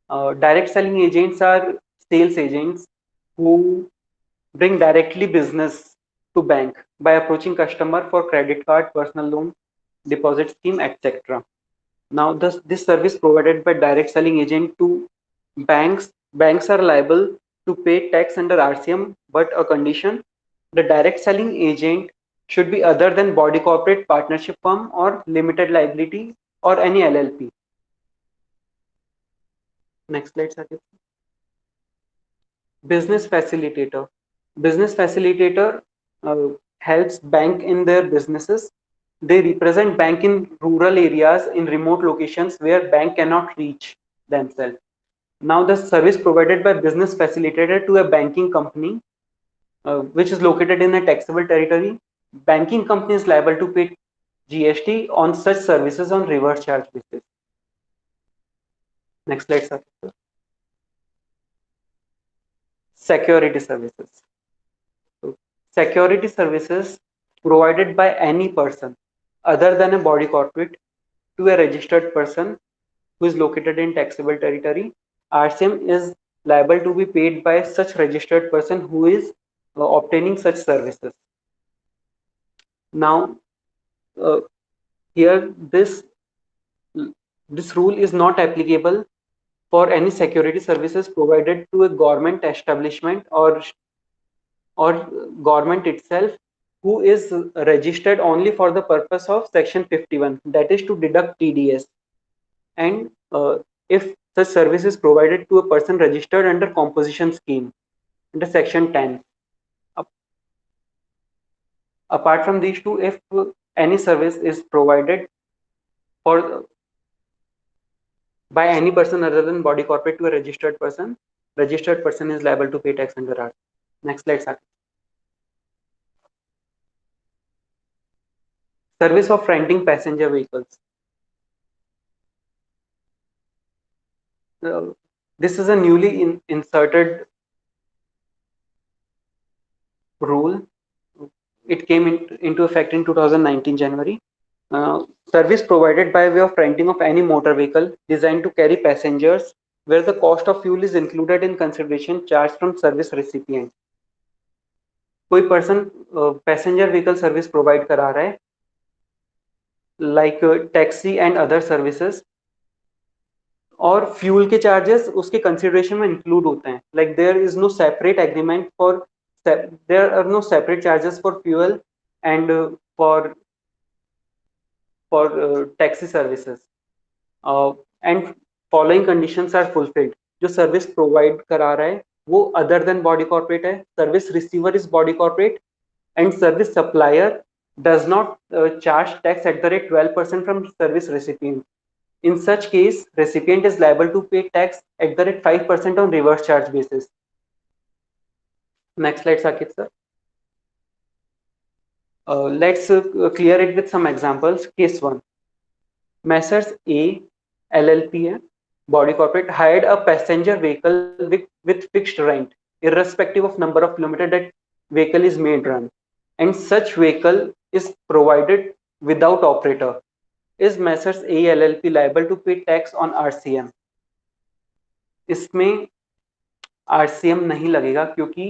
Direct selling agents are sales agents who bring directly business to bank by approaching customer for credit card, personal loan, deposit scheme, etc. Now, this service provided by direct selling agent to banks. Banks are liable to pay tax under RCM, but a condition: the direct selling agent should be other than body corporate, partnership firm, or limited liability, or any LLP. Next slide, Saket. Business facilitator. Business facilitator helps bank in their businesses. They represent bank in rural areas, in remote locations where bank cannot reach themselves. Now, the service provided by business facilitator to a banking company, which is located in a taxable territory, banking company is liable to pay GST on such services on reverse charge basis. Next slide, sir. Security services. So, security services provided by any person other than a body corporate to a registered person who is located in taxable territory. RCM is liable to be paid by such registered person who is obtaining such services. Now, uh, here this rule is not applicable for any security services provided to a government establishment or government itself who is registered only for the purpose of section 51, that is to deduct TDS. And if such service is provided to a person registered under composition scheme under section 10. Apart from these two, if any service is provided for by any person other than body corporate to a registered person is liable to pay tax under R. Next slide, Saket. Service of renting passenger vehicles. This is a newly inserted rule. It came into effect in 2019 January. Service provided by way of renting of any motor vehicle designed to carry passengers, where the cost of fuel is included in consideration charged from service recipient. कोई person passenger vehicle service provide करा रहा है, like taxi and other services, और fuel के charges उसके consideration में include होते हैं. Like there is no separate agreement for, there are no separate charges for fuel and for taxi services, and following conditions are fulfilled. जो service provide करा रहा है वो अदर देन बॉडी कॉर्पोरेट है, service receiver is body corporate, and service supplier does not charge tax at the rate 12% from service recipient. In such case, recipient is liable to pay tax at the rate 5% on reverse charge basis. Next slide, Saket sir. Let's clear it with some examples. Case 1. Messrs A LLP body corporate hired a passenger vehicle with fixed rent irrespective of number of kilometers that vehicle is made run, and such vehicle is provided without operator. Is Messrs A LLP liable to pay tax on RCM? इसमें RCM नहीं लगेगा क्योंकि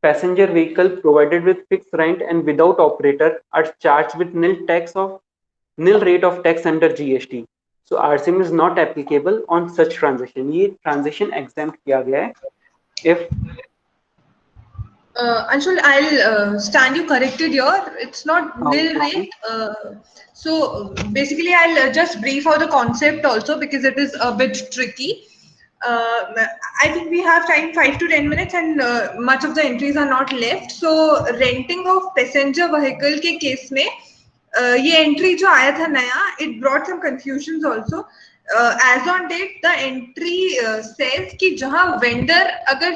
passenger vehicle provided with fixed rent and without operator are charged with nil rate of tax under GST. So RCM is not applicable on such transaction. ये transaction exempt किया गया है. If Anshul, I'll stand you corrected here. It's not nil rate. So basically, I'll just brief out the concept also because it is a bit tricky. I think we have time 5 to 10 minutes and much of the entries are not left. So renting of passenger vehicle के case में ये entry जो आया था नया, it brought some confusions also. As on date, the entry says कि जहाँ vendor अगर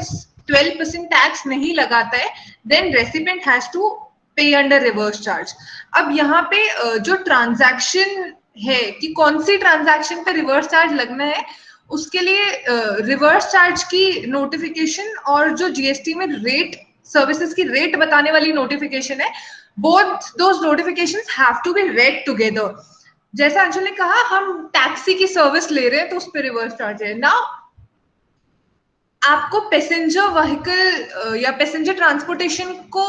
12% टैक्स नहीं लगाता है, then recipient has to pay under reverse charge. अब यहाँ पे जो ट्रांजैक्शन है कि कौन सी ट्रांजैक्शन पे रिवर्स चार्ज लगना है, उसके लिए रिवर्स चार्ज की नोटिफिकेशन और जो जीएसटी में रेट, सर्विसेज की रेट बताने वाली नोटिफिकेशन है, both those notifications have to be read together. जैसा अंशुल ने कहा, हम टैक्सी की सर्विस ले रहे हैं तो उस पर रिवर्स चार्ज है ना. आपको पैसेंजर व्हीकल या पैसेंजर ट्रांसपोर्टेशन को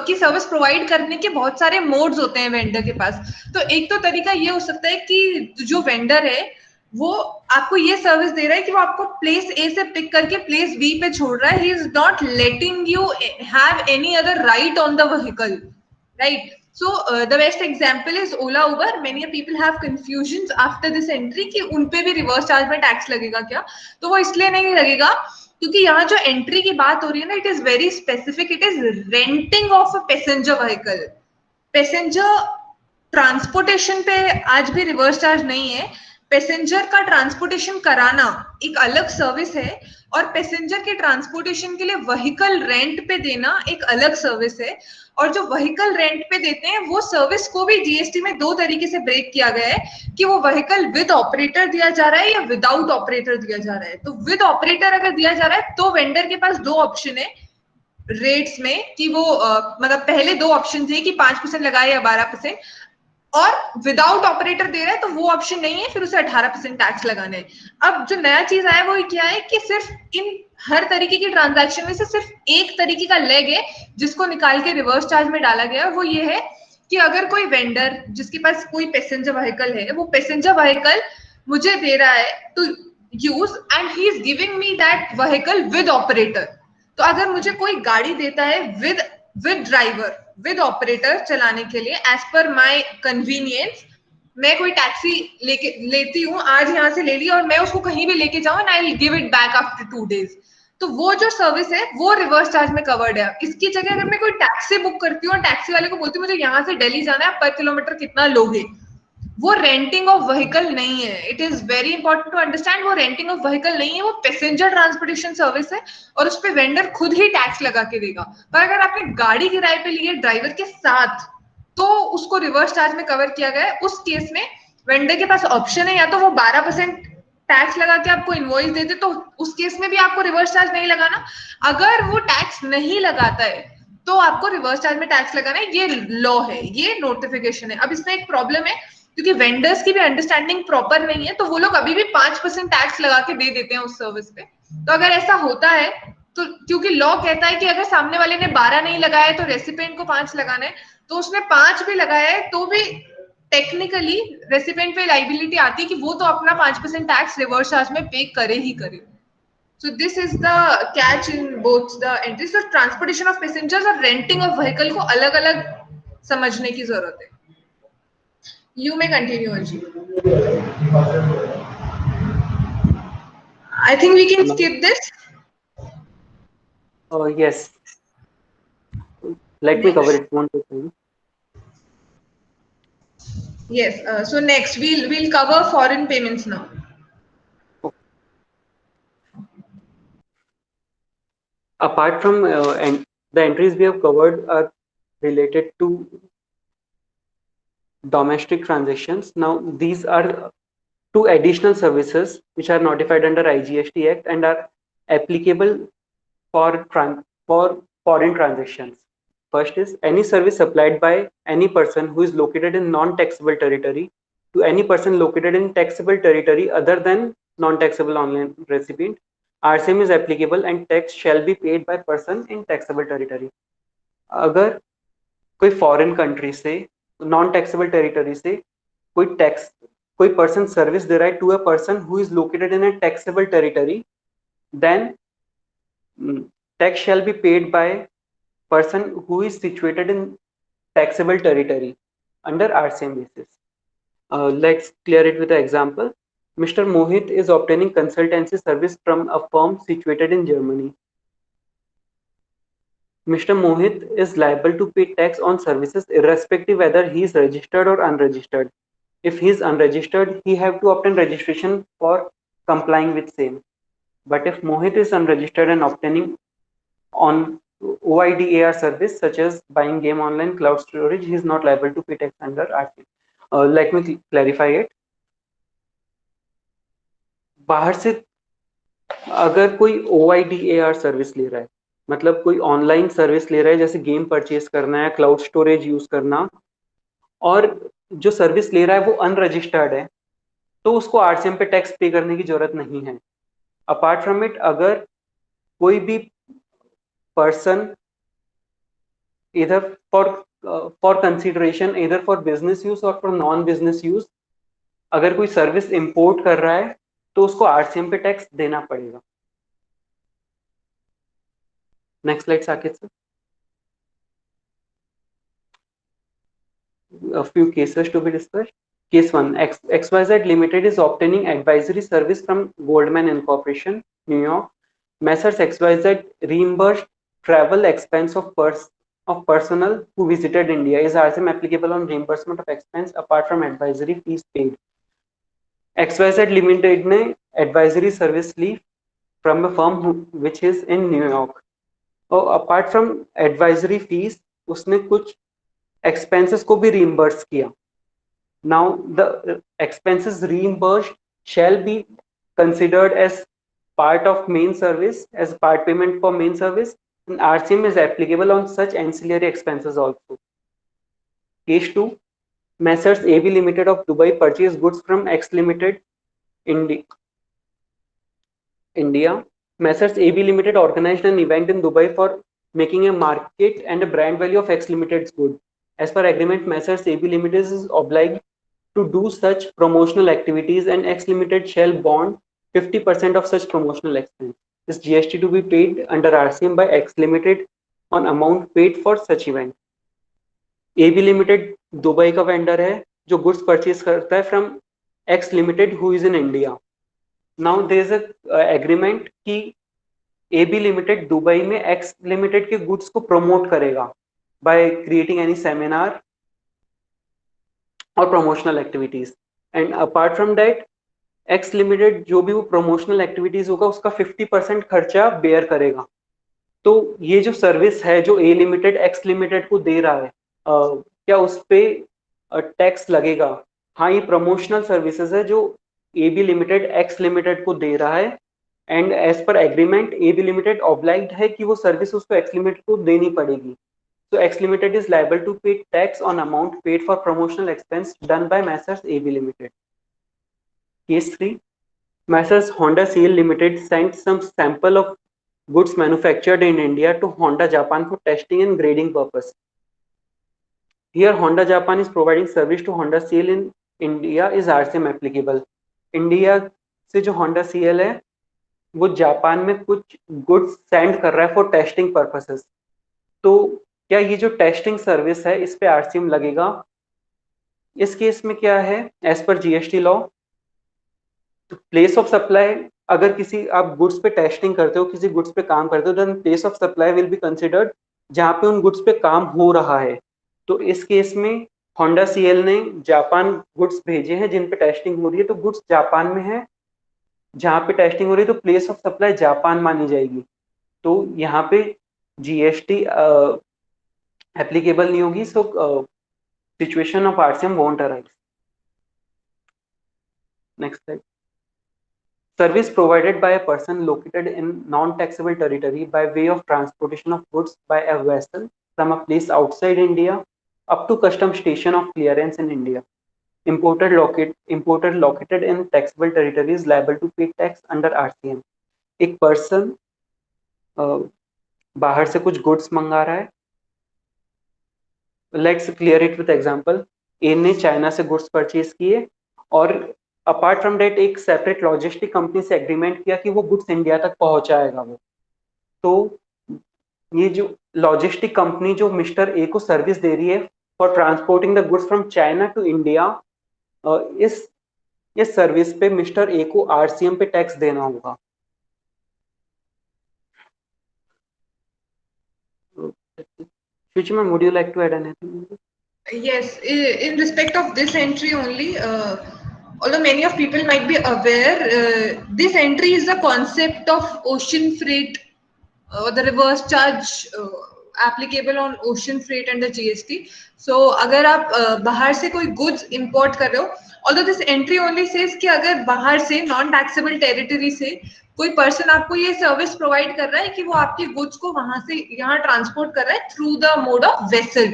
की सर्विस प्रोवाइड करने के बहुत सारे मोड्स होते हैं वेंडर के पास. तो एक तो तरीका ये हो सकता है कि जो वेंडर है वो आपको ये सर्विस दे रहा है कि वो आपको प्लेस ए से पिक करके प्लेस बी पे छोड़ रहा है. ही is not letting you have any other right on the vehicle, right? So the best example is Ola, Uber. Many people have confusions after this entry कि उन पे भी रिवर्स चार्ज में टैक्स लगेगा क्या. तो वो इसलिए नहीं लगेगा क्योंकि यहाँ जो एंट्री की बात हो रही है ना, it is very specific. It is renting of a passenger vehicle. Passenger transportation पे आज भी रिवर्स चार्ज नहीं है. पैसेंजर का ट्रांसपोर्टेशन कराना एक अलग सर्विस है और पैसेंजर के ट्रांसपोर्टेशन के लिए व्हीकल रेंट पे देना एक अलग सर्विस है. और जो व्हीकल रेंट पे देते हैं वो सर्विस को भी जीएसटी में दो तरीके से ब्रेक किया गया है कि वो व्हीकल विद ऑपरेटर दिया जा रहा है या विदाउट ऑपरेटर दिया जा रहा है. तो विद ऑपरेटर अगर दिया जा रहा है तो वेंडर के पास दो ऑप्शन है रेट्स में कि वो मतलब पहले दो ऑप्शन थे कि 5% लगाए या 12%, और विदाउट ऑपरेटर दे रहा है तो वो ऑप्शन नहीं है, फिर उसे 18% टैक्स लगाना है. अब जो नया चीज आया वो क्या है कि सिर्फ इन हर तरीके की ट्रांजैक्शन में से सिर्फ एक तरीके का लेग है जिसको निकाल के रिवर्स चार्ज में डाला गया है. वो ये है कि अगर कोई वेंडर जिसके पास कोई पैसेंजर व्हीकल है, वो पैसेंजर व्हीकल मुझे दे रहा है to use and he is giving me that vehicle with operator. तो अगर मुझे कोई गाड़ी देता है विद ड्राइवर विद ऑपरेटर चलाने के लिए एज पर माय कन्वीनियंस, मैं कोई टैक्सी लेती हूँ, आज यहाँ से ले ली और मैं उसको कहीं भी लेके जाऊँ and I will give it back after 2 days, तो वो जो सर्विस है वो रिवर्स चार्ज में कवर्ड है. इसकी जगह अगर मैं कोई टैक्सी बुक करती हूँ और टैक्सी वाले को बोलती हूँ मुझे यहाँ से दिल्ली जाना है, पर किलोमीटर कितना लोगे, वो रेंटिंग ऑफ व्हीकल नहीं है. It is very important to understand, वो रेंटिंग ऑफ व्हीकल नहीं है, वो पैसेंजर ट्रांसपोर्टेशन सर्विस है और उस पर वेंडर खुद ही टैक्स लगा के देगा. पर अगर आपने गाड़ी किराए पे ली है ड्राइवर के साथ तो उसको रिवर्स चार्ज में कवर किया गया है. उस केस में वेंडर के पास ऑप्शन है या तो वो 12% टैक्स लगा के आपको इनवॉइस देते तो उस केस में भी आपको रिवर्स चार्ज नहीं लगाना। अगर वो टैक्स नहीं लगाता है तो आपको रिवर्स चार्ज में टैक्स लगाना है, ये लॉ है, ये नोटिफिकेशन है। अब इसमें एक प्रॉब्लम है क्योंकि वेंडर्स की भी अंडरस्टैंडिंग प्रॉपर नहीं है, तो वो लोग अभी भी 5% टैक्स लगा के दे देते हैं उस सर्विस पे। तो अगर ऐसा होता है तो क्योंकि लॉ कहता है कि अगर सामने वाले ने 12 नहीं लगाया है तो रेसिपेंट को 5 लगाना है, तो उसने 5 भी लगाया है तो भी टेक्निकली रेसिपेंट पे लाइबिलिटी आती है कि वो तो अपना 5% टैक्स रिवर्स चार्ज में पे करे ही करे। So this is the catch in both the entries. So transportation of passengers और renting of vehicle को अलग-अलग समझने की जरूरत है। You may continue, Arjun. I think we can skip this. Yes. Let me cover it one more time. Yes. So next we'll cover foreign payments now. Apart from the entries we have covered are related to domestic transactions. Now these are two additional services which are notified under IGST Act and are applicable for foreign transactions. First is any service supplied by any person who is located in non-taxable territory to any person located in taxable territory other than non-taxable online recipient. RCM is applicable and tax shall be paid by person in taxable territory. अगर कोई foreign country से non taxable territory से कोई person service दे रहा है to a person who is located in a taxable territory, then tax shall be paid by person who is situated in taxable territory under RCM basis. Let's clear it with an example. Mr. Mohit is obtaining consultancy service from a firm situated in Germany. Mr. Mohit is liable to pay tax on services irrespective whether he is registered or unregistered. If he is unregistered, he have to obtain registration for complying with same. But if Mohit is unregistered and obtaining on OIDAR service such as buying game online, cloud storage, he is not liable to pay tax under RCM. Let me clarify it. बाहर से अगर कोई OIDAR service ले रहा है, मतलब कोई online service ले रहा है जैसे गेम परचेज करना है, क्लाउड स्टोरेज यूज करना, और जो सर्विस ले रहा है वो अनरजिस्टर्ड है, तो उसको आरसीएम पे टैक्स पे करने की जरूरत नहीं है। अपार्ट फ्रॉम इट, अगर कोई भी पर्सन इधर फॉर कंसिडरेशन इधर फॉर बिजनेस यूज और फॉर नॉन बिजनेस यूज अगर कोई सर्विस इंपोर्ट कर रहा है तो उसको आरसीएम पे टैक्स देना पड़ेगा। Next slide Saket sir. A few cases to be discussed. Case 1, XYZ Limited is obtaining advisory service from Goldman Incorporation, New York. Messrs. XYZ reimbursed travel expense of personnel who visited India. Is RCM applicable on reimbursement of expense apart from advisory fees paid? XYZ Limited ने advisory service ली from a firm which is in New York. और apart from advisory fees, उसने कुछ expenses को भी reimburse किया. Now the expenses reimbursed shall be considered as part of main service, as part payment for main service, and RCM is applicable on such ancillary expenses also. Case 2, Messrs. AB Limited of Dubai purchased goods from X Limited India. Messrs. AB Limited organized an event in Dubai for making a market and a brand value of X Limited's good. As per agreement, Messrs. AB Limited is obliged to do such promotional activities and X Limited shall bond 50% of such promotional expense. Is GST to be paid under RCM by X Limited on amount paid for such event. AB Limited Dubai का vendor है जो goods purchase करता है from X Limited who is in India. Now there is a agreement कि AB Limited Dubai में X Limited के goods को promote करेगा by creating any seminar और promotional activities, and apart from that X Limited जो भी वो promotional activities होगा उसका 50% खर्चा बेयर करेगा. तो ये जो सर्विस है जो A Limited X Limited को दे रहा है, क्या उस पे टैक्स लगेगा? हाँ, ये प्रमोशनल सर्विसेज है जो AB लिमिटेड X लिमिटेड को दे रहा है, and as per agreement AB limited obliged है कि वो सर्विस उसको X लिमिटेड को देनी पड़ेगी. So X Limited is liable to pay tax on amount paid for promotional expense done by Messrs AB Limited. Case 3. Messrs Honda CL Limited sent some sample of goods manufactured in India to Honda Japan for testing and grading purpose. Here Honda Japan is providing service to Honda CL in India is RCM applicable. India से जो Honda CL है वो Japan में कुछ goods send कर रहा है for testing purposes. तो क्या ये जो टेस्टिंग सर्विस है इस पे आरसीएम लगेगा? इस केस में क्या है, as per GST law, place of supply, अगर किसी आप गुड्स पे टेस्टिंग करते हो, किसी गुड्स पे काम करते हो, then place of supply will be considered जहां पे उन गुड्स पे काम हो रहा है. तो इस केस में होंडा सीएल ने जापान गुड्स भेजे हैं जिन पे टेस्टिंग हो रही है, तो गुड्स जापान में है, जहां पे टेस्टिंग हो रही है तो प्लेस ऑफ सप्लाई जापान मानी जाएगी. तो यहाँ पे जीएसटी एप्लीकेबल नहीं होगी. So situation of RCM won't arise. Next slide. Service provided by a person located in non-taxable territory by way of transportation of goods by a vessel from a place outside India up to custom station of clearance in India. Importer located in taxable territory is liable to pay tax under RCM. एक person बाहर से कुछ goods मंगा रहा है. Let's clear it with example. A ने China से goods purchase किए और अपार्ट फ्रॉम डेट एक सेपरेट लॉजिस्टिक कंपनी से एग्रीमेंट किया कि वो गुड्स इंडिया तक पहुंचाएगा वो. तो ये जो लॉजिस्टिक कंपनी जो मिस्टर ए को सर्विस दे रही है for transporting the goods from China to India, इस सर्विस पे मिस्टर ए को आरसीएम पे टैक्स देना होगा. Shuchima, would you like to add anything? Yes, in respect of this entry only, although many of people might be aware, this entry is the concept of ocean freight, the reverse charge applicable on ocean freight and the GST. So अगर आप बाहर से कोई goods import कर रहे हो, although this entry only says कि अगर बाहर से non taxable territory से कोई पर्सन आपको ये सर्विस प्रोवाइड कर रहा है कि वो आपके गुड्स को वहां से यहाँ ट्रांसपोर्ट कर रहा है through the mode of vessel,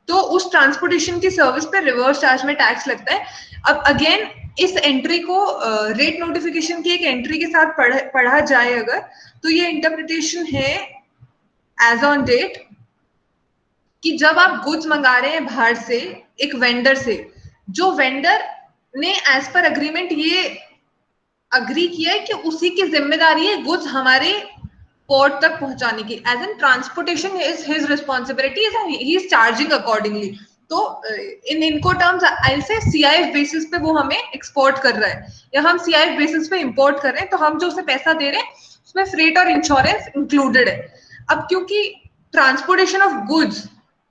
तो उस ट्रांसपोर्टेशन की सर्विस पे रिवर्स चार्ज में टैक्स लगता है. अब अगेन इस एंट्री को रेट नोटिफिकेशन की एक एंट्री के साथ पढ़ा जाए अगर, तो ये इंटरप्रिटेशन है एज ऑन डेट कि जब आप गुड्स मंगा रहे हैं बाहर से एक वेंडर से, जो वेंडर ने एज पर अग्रीमेंट ये अग्री किया है कि उसी की जिम्मेदारी है गुड्स हमारे पोर्ट तक पहुंचाने की, as an transportation is his responsibility, he is charging accordingly. तो इन इनको टर्म्स आई से सीआईएफ बेसिस पे वो हमें एक्सपोर्ट कर रहा है या हम सीआईएफ बेसिस पे इंपोर्ट कर रहे हैं, तो हम जो उसे पैसा दे रहे हैं उसमें फ्रेट और इंश्योरेंस इंक्लूडेड है. अब क्योंकि ट्रांसपोर्टेशन ऑफ गुड्स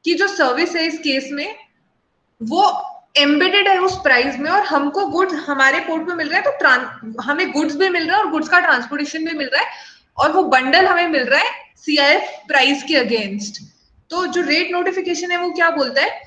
की जो सर्विस है इस केस में वो एम्बेडेड है उस प्राइस में, और हमको गुड्स हमारे पोर्ट में मिल रहा है, तो हमें गुड्स भी मिल रहा है और गुड्स का ट्रांसपोर्टेशन भी मिल रहा है, और वो बंडल हमें मिल रहा है सीआईएफ प्राइस के अगेंस्ट. तो जो रेट नोटिफिकेशन है वो क्या बोलता है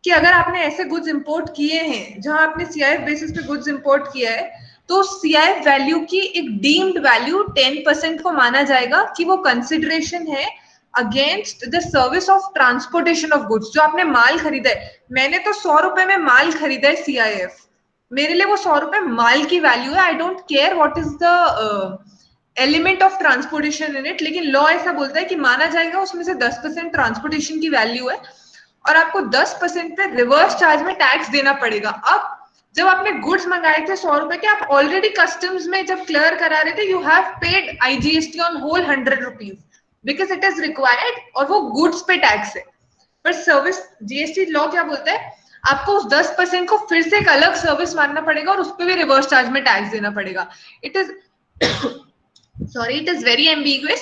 कि अगर आपने ऐसे गुड्स इंपोर्ट किए हैं जहां आपने सीआईएफ बेसिस पे गुड्स इंपोर्ट किया है, तो सीआईएफ वैल्यू की एक डीम्ड वैल्यू 10% को माना जाएगा कि वो कंसिडरेशन है against the service of transportation of goods. जो आपने माल खरीदा है, मैंने तो 100 रुपए में माल खरीदा है सीआईएफ, मेरे लिए वो 100 रुपए माल की वैल्यू है. I don't care what is the element of transportation in it, लेकिन लॉ ऐसा बोलता है कि माना जाएगा उसमें से 10% ट्रांसपोर्टेशन की वैल्यू है और आपको 10% पे रिवर्स चार्ज में टैक्स देना पड़ेगा. अब जब आपने गुड्स मंगाए थे 100 रुपए के, आप ऑलरेडी कस्टम्स में जब क्लियर करा रहे थे, you have paid IGST on whole 100 rupees because it is required, और वो गुड्स पे टैक्स है. पर सर्विस जीएसटी लॉ क्या बोलता है, आपको उस 10% को फिर से एक अलग सर्विस मानना पड़ेगा और उस पर भी रिवर्स चार्ज में टैक्स देना पड़ेगा. It is it is very ambiguous.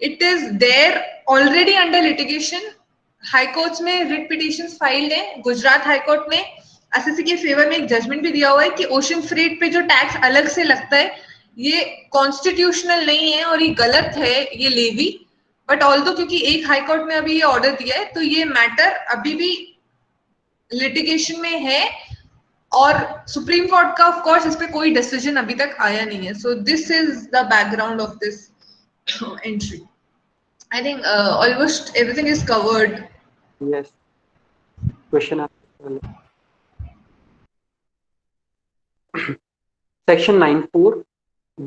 It is there already under litigation. High courts में रिट पिटिशंस फाइल्ड है. गुजरात हाई कोर्ट में एसएससी के फेवर में एक जजमेंट भी दिया हुआ है कि ओशन फ्रेट पे जो टैक्स अलग से लगता है ये कॉन्स्टिट्यूशनल नहीं है और ये गलत है, ये लेवी. बट ऑल्दो क्योंकि एक हाई कोर्ट में अभी ये ऑर्डर दिया है, तो ये मैटर अभी भी लिटिगेशन में है और सुप्रीम कोर्ट का ऑफ कोर्स इस पे कोई डिसीजन अभी तक आया नहीं है. So this is the background of this entry. I think almost everything is covered. Yes. Question answer. Section 9(4)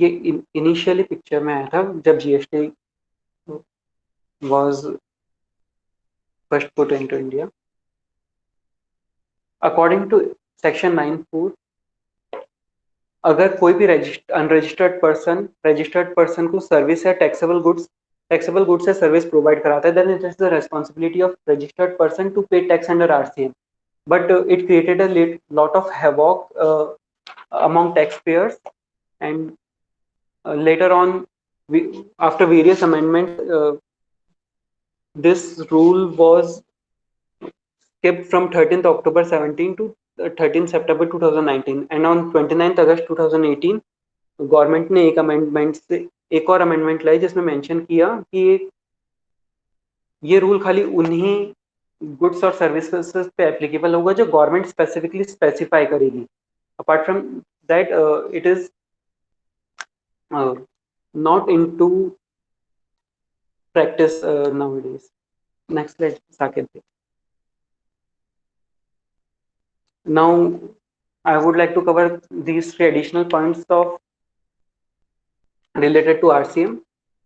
ये इनिशियली पिक्चर में आया था जब GST was first put into India. According to section 9(4), अगर कोई भी अनरजिस्टर्ड पर्सन को service या टैक्सेबल गुड्स या सर्विस प्रोवाइड कराता है, then it is the responsibility of registered person to pay tax under RCM. But it created a lot of havoc among taxpayers, and later on, after various amendments, this rule was kept from 13th October 17 to 13 September 2019, and on 29th August 2018 government ने एक और amendment लाई जिसमें mention किया कि ये rule खाली उन्हीं goods और सर्विसेज पे एप्लीकेबल होगा जो गवर्नमेंट स्पेसिफिकली स्पेसिफाई करेगी. Apart from that it is not into practice nowadays. Next slide, Saket. Now I would like to cover these three additional points of related to RCM.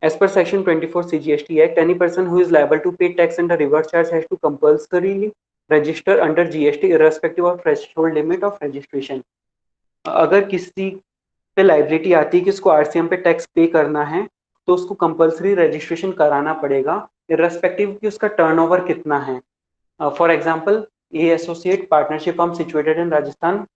As per section 24 CGST Act, any person who is liable to pay tax under reverse charge has to compulsorily register under GST irrespective of threshold limit of registration. अगर किसी पे liability आती है कि उसको RCM पे tax पे करना है तो उसको कंपलसरी रजिस्ट्रेशन कराना पड़ेगा इररेस्पेक्टिव कि उसका टर्नओवर कितना है. For example, A associate partnership firm situated in Rajasthan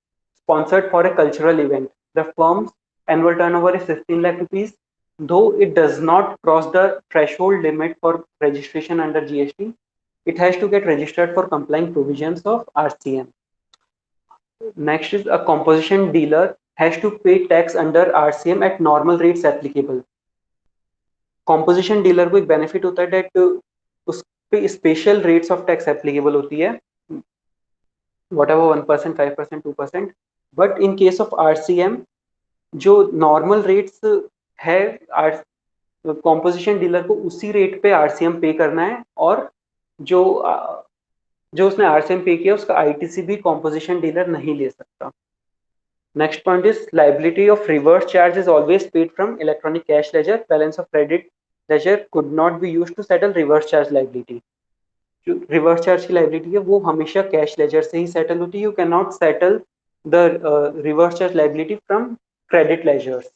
sponsored for a cultural event. The firm's annual turnover is 15 lakh rupees. Though it does not cross the threshold limit for registration under GST, it has to get registered for complying provisions of RCM. Next is a composition dealer has to pay tax under RCM at normal rates applicable. Composition dealer को एक benefit होता है that उस पे special rates of tax applicable होती है, whatever 1%, 5%, 2%. But in case of RCM, जो normal rates है, composition dealer को उसी rate पे RCM पे करना है, और जो उसने RCM पे किया उसका ITC भी composition dealer नहीं ले सकता. Next point is liability of reverse charge is always paid from electronic cash ledger. Balance of credit ledger could not be used to settle reverse charge liability. जो reverse charge की liability है वो हमेशा cash ledger से ही settle होती है. You can not settle the reverse charge liability from credit ledgers.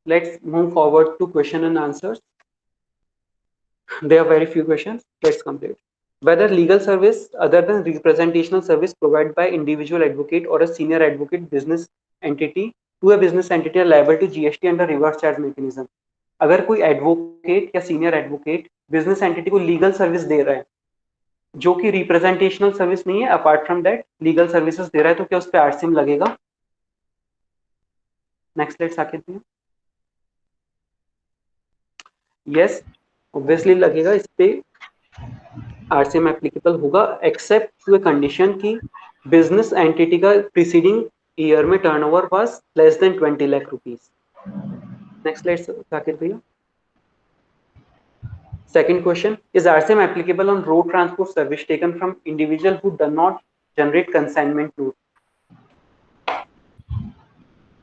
Let's move forward to question and answers. There are very few questions. Let's complete. Whether legal service other than representational service provided by individual advocate or a senior advocate business entity to a business entity are liable to GST under reverse charge mechanism. अगर कोई advocate या senior advocate business entity को legal service दे रहा है जो कि representational service नहीं है, apart from that legal services दे रहा है, तो क्या उस पर आरसीएम लगेगा? Next slide Saket ji. Yes, obviously लगेगा, इस पे आरसीएम एप्लीकेबल होगा एक्सेप्ट टू ए कंडीशन की बिजनेस एंटिटी का प्रीसीडिंग ईयर में turnover was less than 20 lakh rupees. Next slide Saket भैया. Second question, is RCM applicable on road transport service taken from individual who do not generate consignment note?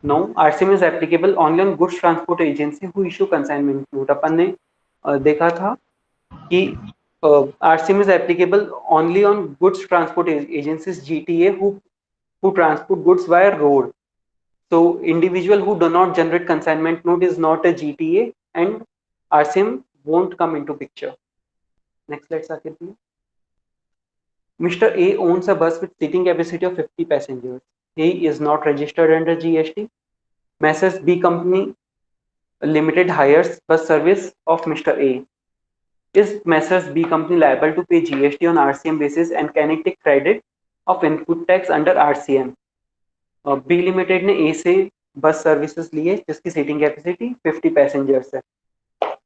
No, RCM is applicable only on goods transport agency who issue consignment note. अपन ने देखा था कि RCM is applicable only on goods transport agencies GTA who transport goods via road. So individual who do not generate consignment note is not a GTA and RCM won't come into picture. Next slide, Saket. Mr. A owns a bus with seating capacity of 50 passengers. He is not registered under GST. Messrs. B Company Limited hires bus service of Mr. A. Is Messrs. B Company liable to pay GST on RCM basis and can it take credit of input tax under RCM? B Limited ने A से bus services लिए जिसकी seating capacity 50 passengers है.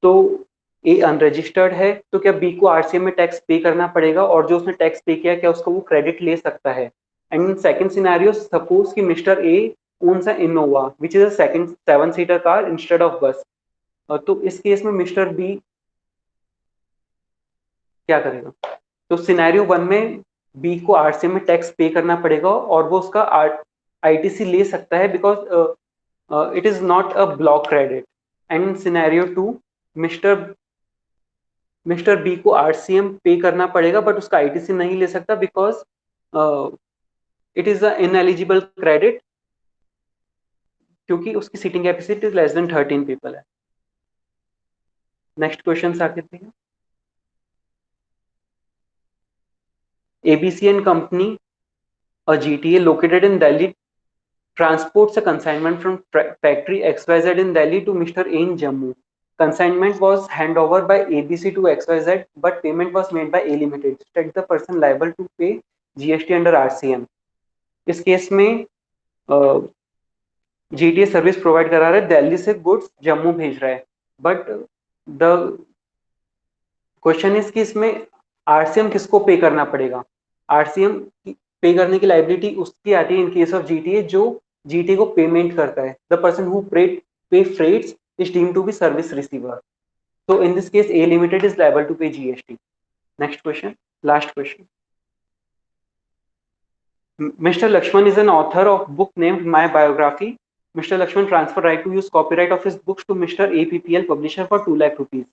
तो ए unregistered है तो क्या B को आरसीएम में टैक्स पे करना पड़ेगा, और जो उसने टैक्स पे किया क्या उसका वो क्रेडिट ले सकता है। And in second scenario, suppose कि mister A owns a Innova which is a second 7-सीटर कार इंस्टेड ऑफ बस, तो इस केस में मिस्टर बी क्या करेगा। तो सिनेरियो 1 में बी को आरसीएम में टैक्स पे करना पड़ेगा और वो उसका आईटीसी ले सकता है because it is not a block credit. And in scenario 2 mister B को आरसीएम पे करना पड़ेगा बट उसका आईटीसी नहीं ले सकता because it is a ineligible credit क्योंकि उसकी seating capacity less than 13 people है। नेक्स्ट क्वेश्चन साकिब भैया। ABC and Company, a GTA located in Delhi, transports a consignment from factory XYZ in Delhi to Mr. A in Jammu. Consignment was handed over by ABC to XYZ, but payment was made by A Limited. Instead, the person liable to pay GST under RCM. इस case में GTA service provide करा रहा है, दिल्ली से goods Jammu भेज रहा है, but the question is कि इसमें आरसीएम किसको पे करना पड़ेगा। आरसीएम पे करने की लाइबिलिटी उसकी आती है इन केस ऑफ जीटीए जो जीटीए को पेमेंट करता है। The person who pay freights is deemed to be service receiver, so in this case A Limited is liable to pay GST. Next question, last question. Mr. Lakshman is an author of book named My Biography. Mr. Lakshman transferred right to use copyright of his books to Mr. APPL publisher for 2 lakh rupees.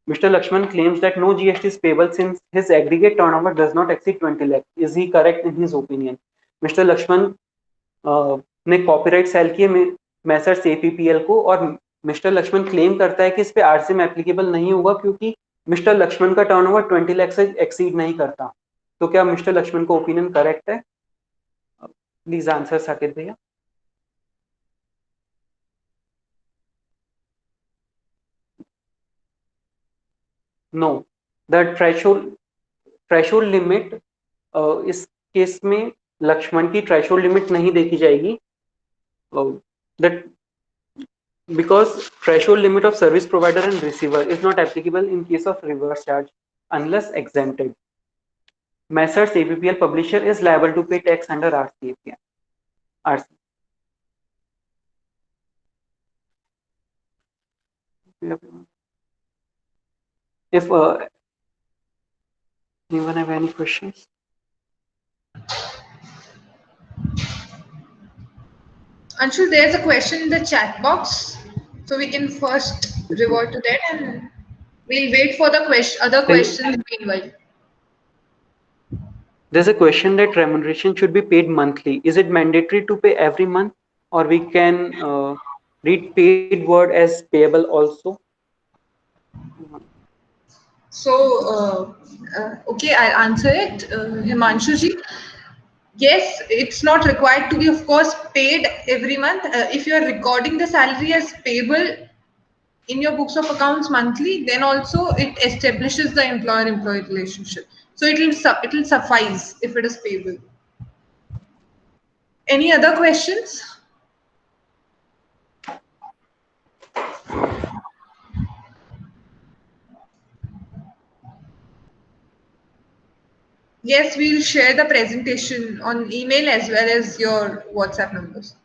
Mr. Lakshman claims that no GST is payable since his aggregate turnover does not exceed 20 lakh. Is he correct in his opinion? Mr. Lakshman ने copyright cell किए Messrs APPL को और mister Lakshman claim करता है कि इस पे RCM applicable नहीं होगा क्योंकि मिस्टर लक्ष्मण का टर्नओवर 20 लाख से एक्सीड नहीं करता। तो क्या मिस्टर लक्ष्मण का ओपिनियन करेक्ट है? प्लीज आंसर साकिब भैया। नो, द थ्रेशोल्ड लिमिट इस केस में लक्ष्मण की थ्रेशोल्ड लिमिट नहीं देखी जाएगी, that because threshold limit of service provider and receiver is not applicable in case of reverse charge unless exempted. Messrs APPL publisher is liable to pay tax under RCAPM. If anyone have any questions? Anshul, there's a question in the chat box, so we can first revert to that and we'll wait for the other questions meanwhile. There's a question that remuneration should be paid monthly. Is it mandatory to pay every month, or we can read paid word as payable also? So, okay, I'll answer it, Himanshu ji. Yes, it's not required to be, of course, paid every month. If you are recording the salary as payable in your books of accounts monthly, then also it establishes the employer-employee relationship. So it will suffice if it is payable. Any other questions? Yes, we'll share the presentation on email as well as your WhatsApp numbers.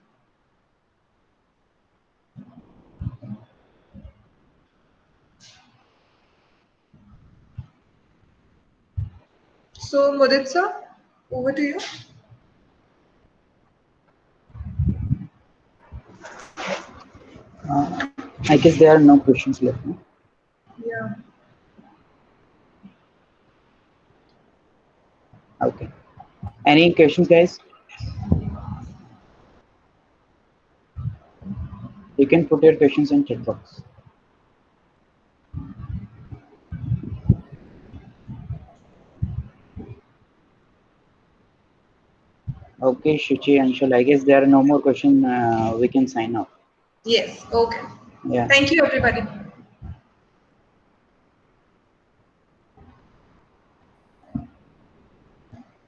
So, Mudit sir, over to you. I guess there are no questions left. No? Yeah. Okay. Any questions, guys? You can put your questions in chat box. Okay, Shuchi, Anshul, I guess there are no more questions. We can sign off. Yes. Okay. Yeah. Thank you, everybody.